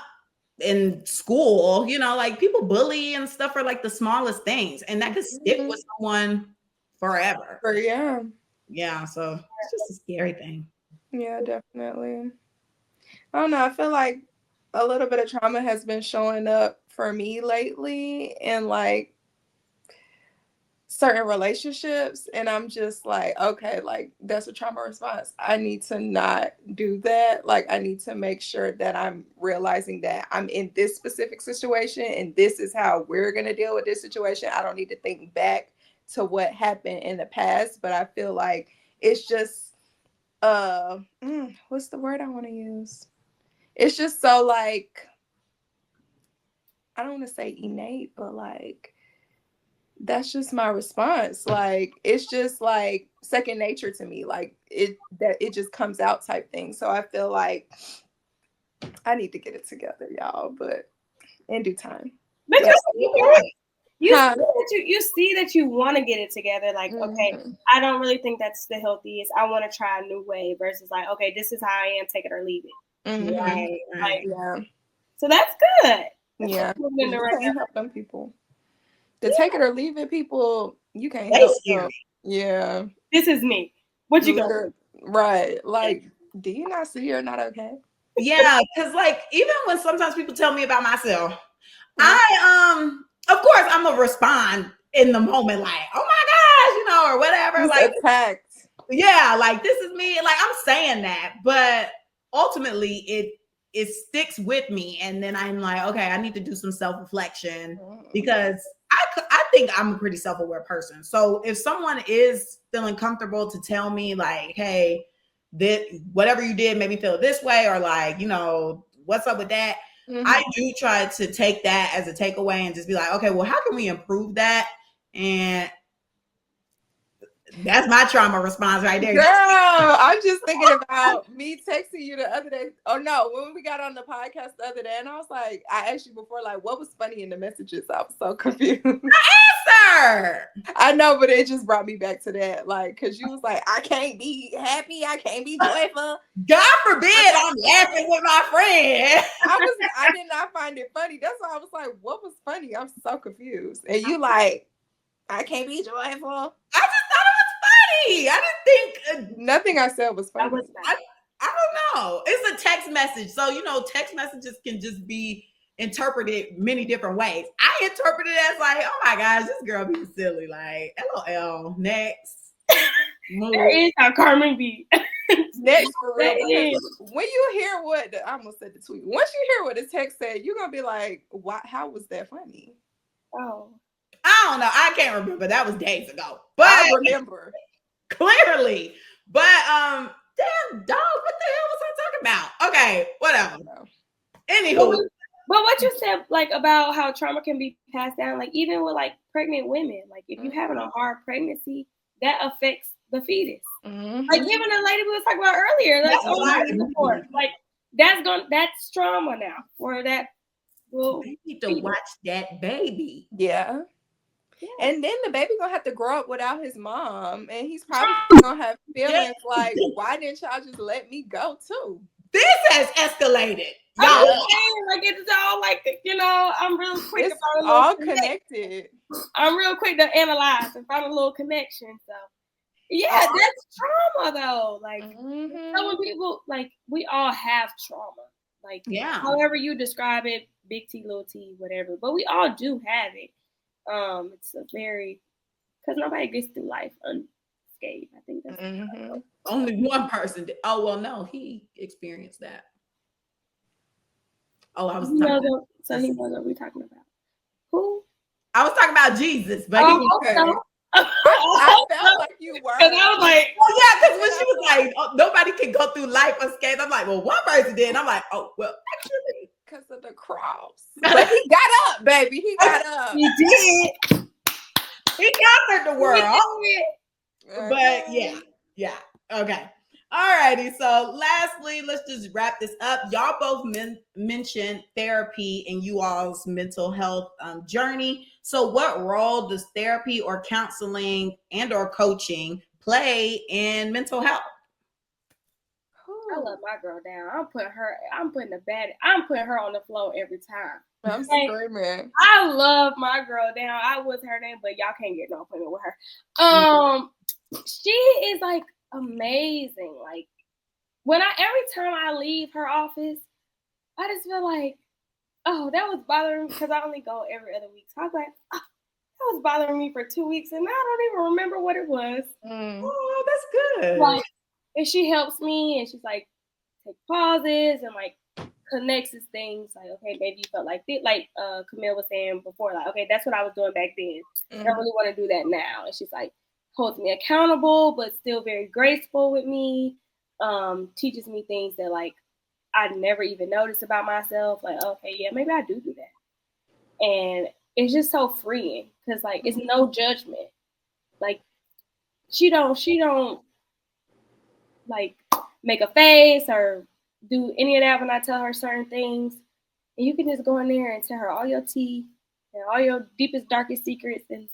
in school, you know, like people bully and stuff for like the smallest things, and that could stick with someone forever. Yeah, so it's just a scary thing. Yeah, definitely. I don't know. I feel like a little bit of trauma has been showing up for me lately in like certain relationships, and I'm just like, okay, like that's a trauma response. I need to not do that. Like I need to make sure that I'm realizing that I'm in this specific situation and this is how we're going to deal with this situation. I don't need to think back to what happened in the past, but I feel like it's just what's the word I want to use? It's just so like, I don't want to say innate, but like that's just my response. Like it's just like second nature to me. Like it just comes out type thing. So I feel like I need to get it together, y'all, but in due time. But yeah. you see that you want to get it together. Like, okay, I don't really think that's the healthiest. I want to try a new way versus like, okay, this is how I am, take it or leave it. Right. Like, Yeah. So that's good. Yeah. You can't help them people. The take it or leave it people, you can't help them. Yeah. This is me. What you got? Right. Like, do you not see you're not okay? Yeah, because like even when sometimes people tell me about myself, I of course I'm gonna respond in the moment, like, oh my gosh, you know, or whatever. He's like attacked. Yeah, like this is me. Like I'm saying that, but ultimately it sticks with me, and then I'm like, okay, I need to do some self-reflection because I think I'm a pretty self-aware person. So if someone is feeling comfortable to tell me like, hey, that whatever you did made me feel this way, or like, you know, what's up with that? I do try to take that as a takeaway and just be like, okay, well, how can we improve that? And that's my trauma response right there. Girl, I'm just thinking about me texting you the other day. Oh no, when we got on the podcast the other day, and I was like, I asked you before, like, what was funny in the messages? I was so confused. Answer. I know, but it just brought me back to that, like, because you was like, I can't be happy, I can't be joyful. God forbid I'm laughing with my friend. I did not find it funny. That's why I was like, what was funny? I'm so confused. And you like, I can't be joyful. I just thought it was funny. I didn't think nothing I said was funny. I don't know. It's a text message, so you know, text messages can just be interpreted many different ways. I interpret it as like, oh my gosh, this girl being silly. Like, LOL. Next. That is how Carmen be. Next for real. When you hear what I almost said the tweet. Once you hear what the text said, you're gonna be like, "Why? How was that funny?" Oh, I don't know. I can't remember. That was days ago. But I remember clearly. But damn dog, what the hell was I talking about? Okay, whatever. Anywho. But what you said, like about how trauma can be passed down, like even with like pregnant women, like if you're having a hard pregnancy, that affects the fetus. Like even the lady we was talking about earlier, like that's trauma now for that. You need to watch that baby. Yeah. Yeah. And then the baby gonna have to grow up without his mom, and he's probably gonna have feelings like, "Why didn't y'all just let me go too?" This has escalated. I'm Y'all, just saying, like it's all like, you know, I'm real quick It's to find a all little connected. I'm real quick to analyze and find a little connection. So yeah, that's trauma though. Like some people, like we all have trauma. Like however you describe it, big T, little T, whatever. But we all do have it. It's a very because nobody gets through life unscathed. I think that's only one person did. Oh well, no, he experienced that. Oh, I was he knows what we're talking about. Who? I was talking about Jesus, but I felt like you were. Because I was like, well, yeah, because when she was like, oh, nobody can go through life unscathed, I'm like, well, one person did. And I'm like, oh, well, actually, because of the cross. But he got up, baby. He got up. He did. He conquered the world. But yeah. Okay. All righty. So lastly, let's just wrap this up. Y'all both mentioned therapy in you all's mental health journey. So what role does therapy or counseling and or coaching play in mental health? I love my girl down. I'm putting her on the floor every time. I'm screaming. I love my girl down. I was her name, but y'all can't get no appointment with her. She is like amazing. Like every time I leave her office, I just feel like, oh, that was bothering me because I only go every other week. So I was like, oh, that was bothering me for 2 weeks, and I don't even remember what it was. Oh, that's good. Like, and she helps me, and she's like, take pauses and like connects these things. Like, okay, maybe you felt like this. Like Camille was saying before, like, okay, that's what I was doing back then. I don't really want to do that now. And she's like, holds me accountable, but still very graceful with me. Teaches me things that like I never even noticed about myself. Like, okay, yeah, maybe I do that. And it's just so freeing because like it's no judgment. Like she don't like make a face or do any of that when I tell her certain things. And you can just go in there and tell her all your tea and all your deepest, darkest secrets, and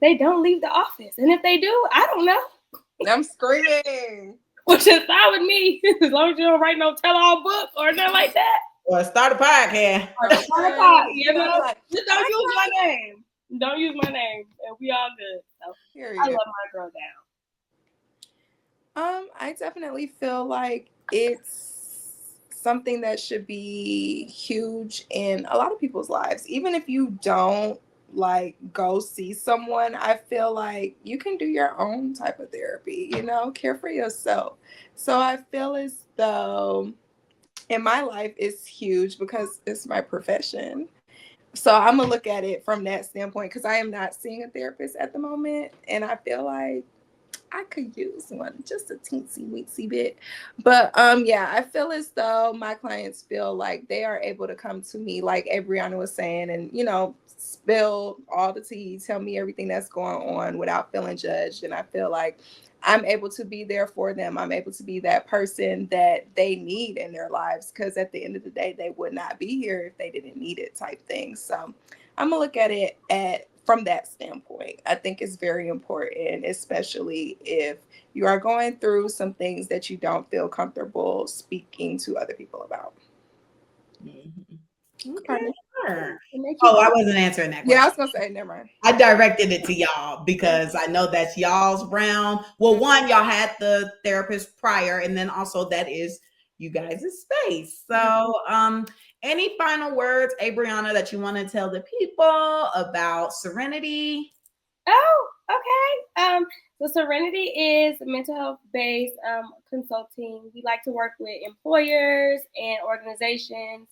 they don't leave the office. And if they do, I don't know. I'm screaming. Which is fine with me, as long as you don't write no tell-all book or nothing like that. Or start a podcast. Just don't use my name. Don't use my name, and we all good. So I love my girl down. I definitely feel like it's something that should be huge in a lot of people's lives. Even if you don't like go see someone, I feel like you can do your own type of therapy, care for yourself. So I feel as though in my life it's huge because it's my profession. So I'm gonna look at it from that standpoint because I am not seeing a therapist at the moment, and I feel like I could use one, just a teensy weensy bit. But I feel as though my clients feel like they are able to come to me, like Abriana was saying, and spill all the tea, tell me everything that's going on without feeling judged. And I feel like I'm able to be there for them. I'm able to be that person that they need in their lives, because at the end of the day, they would not be here if they didn't need it, type thing. So I'm gonna look at it from that standpoint. I think it's very important, especially if you are going through some things that you don't feel comfortable speaking to other people about. Okay. Oh, I wasn't answering that question. Yeah, I was gonna say, never mind. I directed it to y'all because I know that's y'all's realm. Well, one, y'all had the therapist prior, and then also that is you guys' space. So any final words, Abriana, that you want to tell the people about Serenity? Oh, okay. So Serenity is mental health based consulting. We like to work with employers and organizations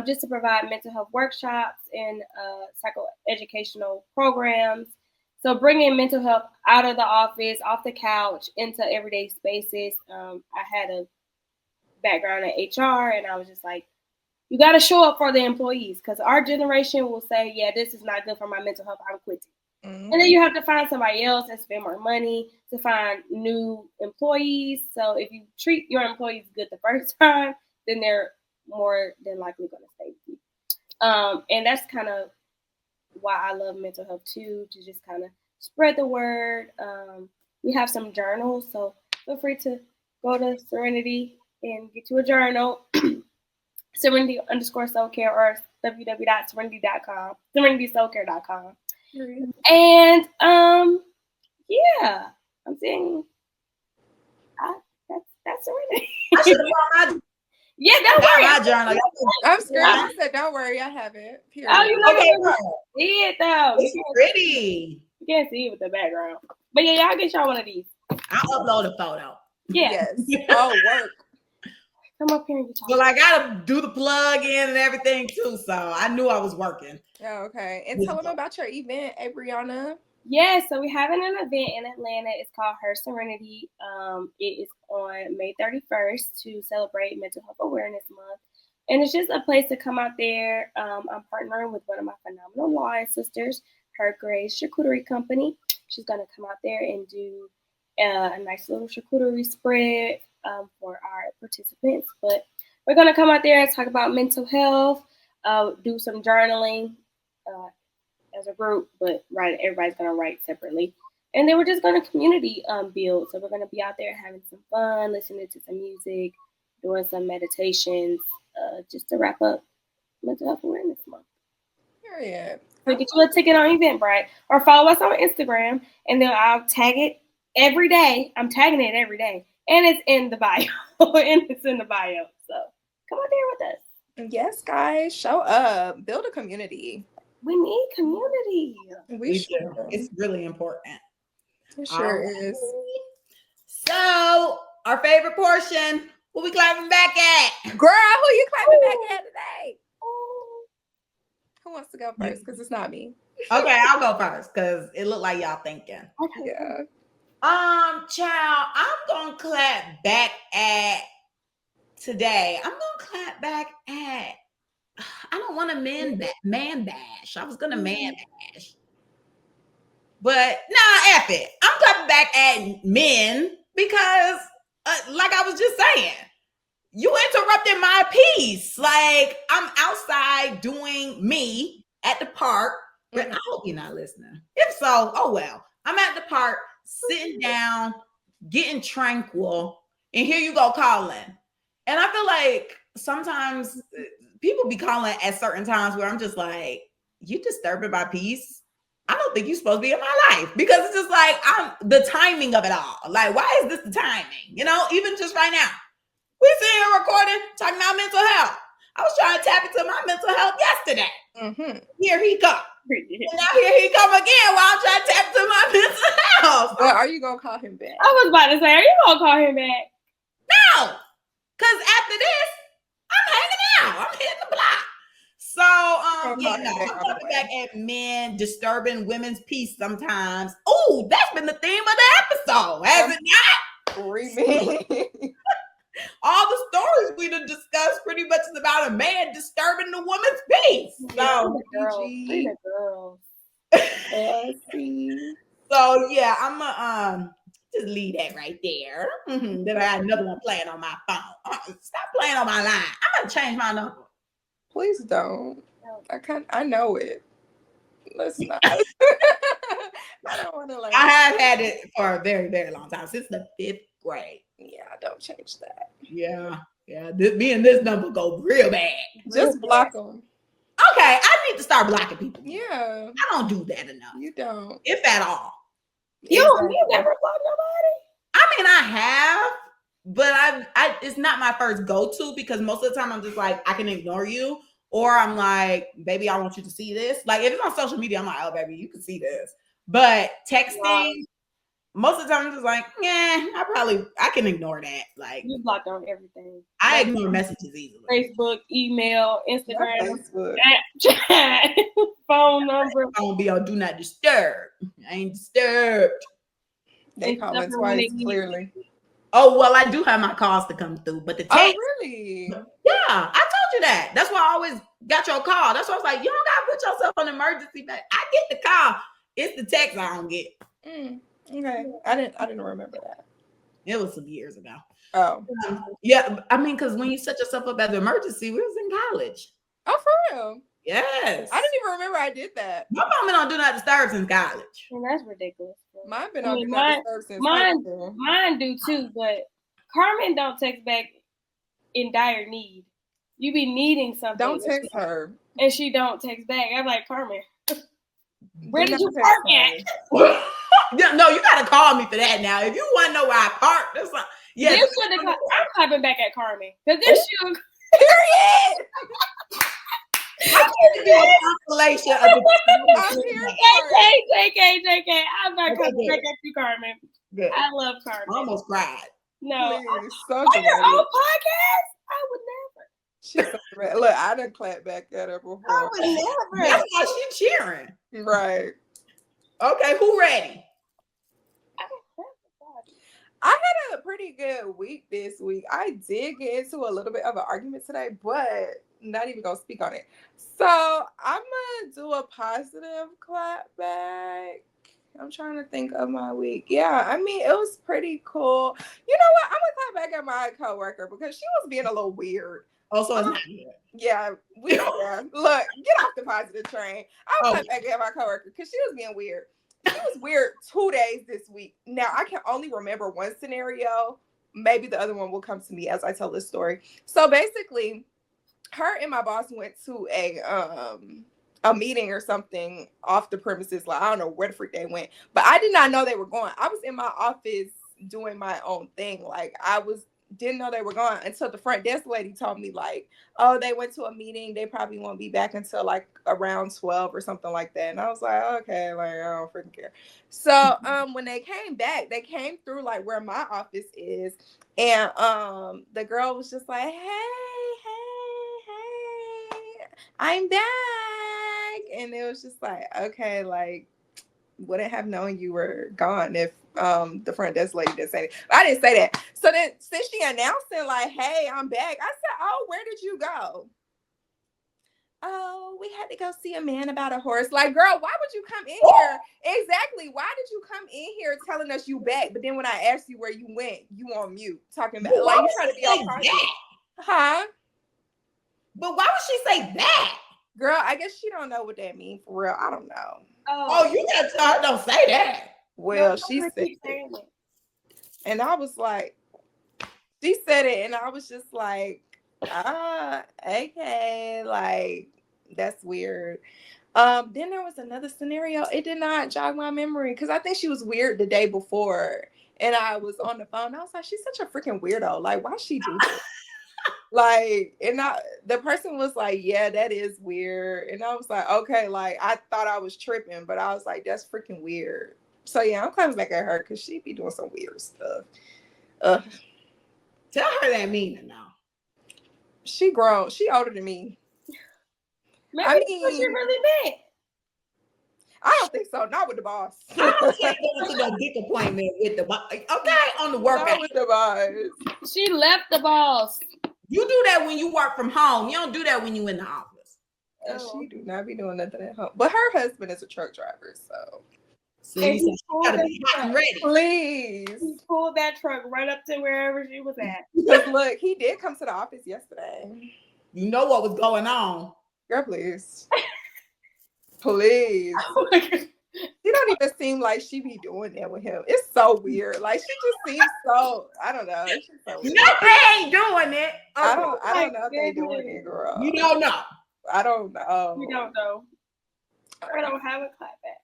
just to provide mental health workshops and psychoeducational programs. So bringing mental health out of the office, off the couch, into everyday spaces. I had a background in HR, and I was just like, you got to show up for the employees, because our generation will say, yeah, this is not good for my mental health, I'm quitting. And then you have to find somebody else and spend more money to find new employees. So if you treat your employees good the first time, then they're more than likely going to stay with you. And that's kind of why I love mental health too, to just kind of spread the word. We have some journals, so feel free to go to Serenity and get you a journal. Serenity_Soul Care or www.serenity.com, serenitysoulcare.com. And yeah, I'm saying that's Serenity. I should have brought my Yeah, don't worry. my journal. I'm scared. She said, "Don't worry, I have it." Period. Oh, you know, Okay, see it though. it's pretty. You can't see it with the background. But yeah, y'all get y'all one of these. I'll upload a photo. Yeah. Yes. Oh, work. Come up here and get y'all. Well, I gotta do the plug in and everything too, so I knew I was working. Oh, okay. And tell them about your event, Brianna. Yeah, so we're having an event in Atlanta. It's called Her Serenity. It is on May 31st to celebrate Mental Health Awareness Month. And it's just a place to come out there. I'm partnering with one of my phenomenal line sisters, her Grace Charcuterie Company. She's going to come out there and do a nice little charcuterie spread for our participants. But we're going to come out there and talk about mental health, do some journaling as a group, but everybody's going to write separately. And then we're just going to community build. So we're going to be out there having some fun, listening to some music, doing some meditations, just to wrap up Mental Health Awareness Month. Period. So get you a ticket on Eventbrite or follow us on Instagram, and then I'll tag it every day. I'm tagging it every day, and it's in the bio. So come out there with us. Yes, guys, show up, build a community. We need community. We should. It's really important. It sure is. So, our favorite portion. Who we clapping back at? Girl, who you clapping back at today? Who wants to go first? Because it's not me. Okay, I'll go first because it looked like y'all thinking. Okay. Yeah. Child, I'm gonna clap back at today. I'm gonna clap back at. I don't want to man bash. I was gonna man bash, but nah, F it. I'm clapping back at men because, like I was just saying, you interrupted my piece. Like, I'm outside doing me at the park, but I hope you're not listening. If so, oh well. I'm at the park, sitting down, getting tranquil, and here you go calling. And I feel like sometimes people be calling at certain times where I'm just like, you disturbing my peace? I don't think you're supposed to be in my life, because it's just like, I'm the timing of it all. Like, why is this the timing? You know, even just right now, we sitting here recording, talking about mental health. I was trying to tap into my mental health yesterday. Mm-hmm. Here he come. And now here he come again while I'm trying to tap into my mental health. Well, are you gonna call him back? I was about to say, are you gonna call him back? No, because after this, I'm hanging out. I'm hitting the block. So, I'm talking back at men disturbing women's peace sometimes. Oh, that's been the theme of the episode, has it not? All the stories we done discussed pretty much is about a man disturbing the woman's peace. So, girls. So yeah, I'm gonna just leave that right there. Then I got another one playing on my phone. Stop playing on my line. I'm gonna change my number. Please don't. I know it. Let's not. I don't want to like. I have had it for a very, very long time, since the 5th grade. Yeah, don't change that. Yeah. Me and this number go real bad. Just block them. Okay, I need to start blocking people. Yeah. I don't do that enough. You don't. If at all. You never blocked nobody? I mean, I have, but I it's not my first go-to, because most of the time I'm just like, I can ignore you, or I'm like, baby, I want you to see this. Like, if it's on social media, I'm like, oh, baby, you can see this. But texting, most of the time I'm just like, yeah, I can ignore that. Like, You blocked on everything. I ignore messages easily. Facebook, email, Instagram, Facebook. chat, phone number. I'm gonna be on do not disturb. I ain't disturbed. They comment twice, clearly. Oh, well, I do have my calls to come through, but the text. Oh, really? Yeah, I told you that. That's why I always got your call. That's why I was like, you don't gotta put yourself on emergency. But I get the call. It's the text I don't get. Okay, I didn't remember that. It was some years ago. Oh, yeah. I mean, because when you set yourself up as an emergency, we was in college. Oh, for real? Yes. I didn't even remember I did that. My mama don't do not disturb since college. And that's ridiculous. Mine been on do not disturb since high school. Mine do too, but Carmen don't text back in dire need. You be needing something. Don't text her. And she don't text back. I'm like, Carmen, where did you park at? No, you gotta call me for that now. If you want to know where I parked, that's like, yeah. I'm clapping back at Carmen because this shoe. Period. I can't do a compilation of the. JK. I'm not coming back at you, Carmen. Good. I love Carmen. I almost cried. No, Please, on your own podcast, I would never. She's so look, I done clapped back at her before. I would never. That's why she cheering. Right. Okay, who ready? I had a pretty good week this week. I did get into a little bit of an argument today, but not even gonna speak on it. So I'm gonna do a positive clapback. I'm trying to think of my week. Yeah, I mean, it was pretty cool. You know what? I'm gonna clap back at my coworker because she was being a little weird. Also, it's not good. Yeah, look, get off the positive train. I'll clap back at my coworker because she was being weird. She was weird 2 days this week. Now I can only remember one scenario. Maybe the other one will come to me as I tell this story. So basically, her and my boss went to a meeting or something off the premises. Like, I don't know where the freak they went, but I did not know they were going. I was in my office doing my own thing. Like, didn't know they were going until the front desk lady told me, like, oh, they went to a meeting. They probably won't be back until like around 12 or something like that. And I was like, okay, like, I don't freaking care. So when they came back, they came through like where my office is. And the girl was just like, hey, I'm back. And it was just like, okay, like, wouldn't have known you were gone if the front desk lady didn't say it. I didn't say that. So then since she announced it, like, hey, I'm back, I said, oh, where did you go? Oh, we had to go see a man about a horse. Like, girl, why would you come in here? Exactly. Why did you come in here telling us you back? But then when I asked you where you went, you on mute talking about like you trying to be on content. Huh? But why would she say that? Girl, I guess she don't know what that means for real. I don't know. Oh, you gotta tell her, don't say that. Well, she said it. And I was like, she said it, and I was just like, okay, like, that's weird. Then there was another scenario. It did not jog my memory because I think she was weird the day before. And I was on the phone. I was like, she's such a freaking weirdo. Like, why she do this? Like, and the person was like, yeah, that is weird. And I was like, okay, like, I thought I was tripping, but I was like, that's freaking weird. So yeah, I'm coming back at her because she be doing some weird stuff. Tell her that meaning now. She grown. She older than me. Maybe I mean, she really bad. I don't think so. Not with the boss. I don't think go to the big appointment with the boss. Okay, on the workout. Not with the boss. She left the boss. You do that when you work from home. You don't do that when you in the office. She do not be doing nothing at home. But her husband is a truck driver, so. See, she gotta be hot and ready. Please. He pulled that truck right up to wherever she was at. Because look, he did come to the office yesterday. You know what was going on. Girl, please. Please. Oh my God. She don't even seem like she be doing that with him. It's so weird. Like, she just seems so, I don't know. It's just so weird. No, they ain't doing it. I don't know if they doing it, girl. You don't know. I don't know. We don't know. I don't have a clapback.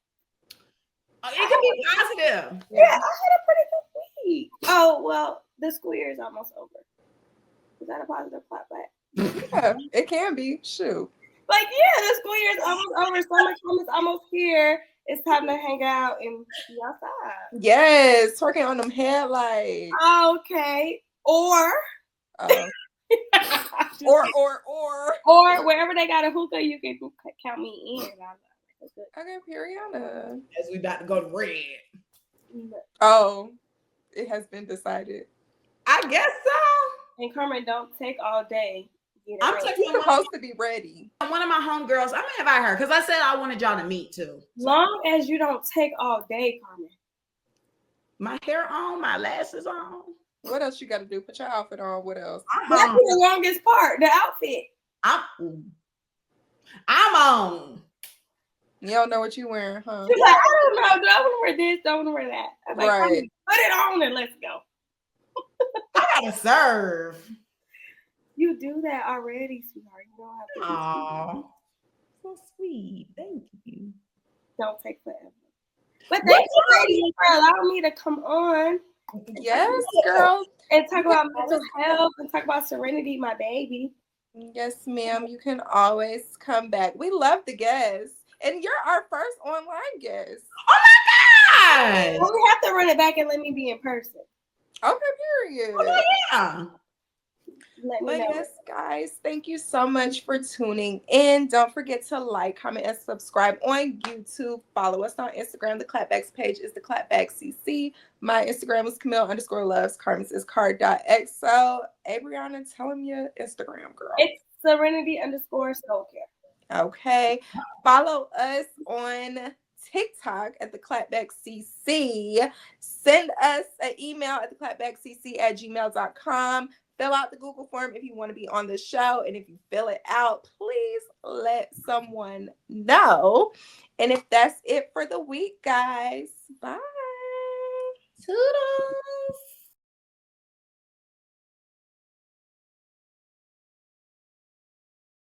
It can be positive. Yeah, I had a pretty good week. Oh, well, the school year is almost over. Is that a positive clapback? Yeah, it can be. Shoot. Like, yeah, the school year is almost over. Summertime is almost here. It's time to hang out and be outside. Yes, twerking on them headlights. Okay. Or wherever they got a hookah, you can count me in. Okay, Periana. As we about to go to red. Oh, it has been decided. I guess so. And Carmen, don't take all day. I'm supposed to be ready. One of my homegirls, I'm gonna invite her because I said I wanted y'all to meet too. Long as you don't take all day, Carmen. My hair on, my lashes on. What else you got to do? Put your outfit on. What else? That's the longest part, the outfit. I'm on. You don't know what you wearing, huh? She's like, I don't know. Do I want to wear this? Do I want to wear that? I'm like, Right. put it on and let's go. I gotta serve. You do that already, sweetheart. You don't have to. Oh, so sweet. Thank you. Don't take forever. But thank you, ladies, for allowing me to come on. Yes, girl. And talk about mental health and talk about Serenity, my baby. Yes, ma'am. You can always come back. We love the guests. And you're our first online guest. Oh my God. Well, we have to run it back and let me be in person. Okay, period. Oh, yeah. Let me But know. yes, guys, thank you so much for tuning in. Don't forget to like, comment, and subscribe on YouTube. Follow us on Instagram. The Clapback's page is theclapbackcc. My Instagram is Camille_loves. Carmen's is car.xo. Abriana, tell them your Instagram, girl. It's Serenity_Soul Care. Okay. Follow us on TikTok at the ClapbackCC. Send us an email at theclapbackcc@gmail.com. Fill out the Google form if you want to be on the show. And if you fill it out, please let someone know. And if that's it for the week, guys, bye. Toodles.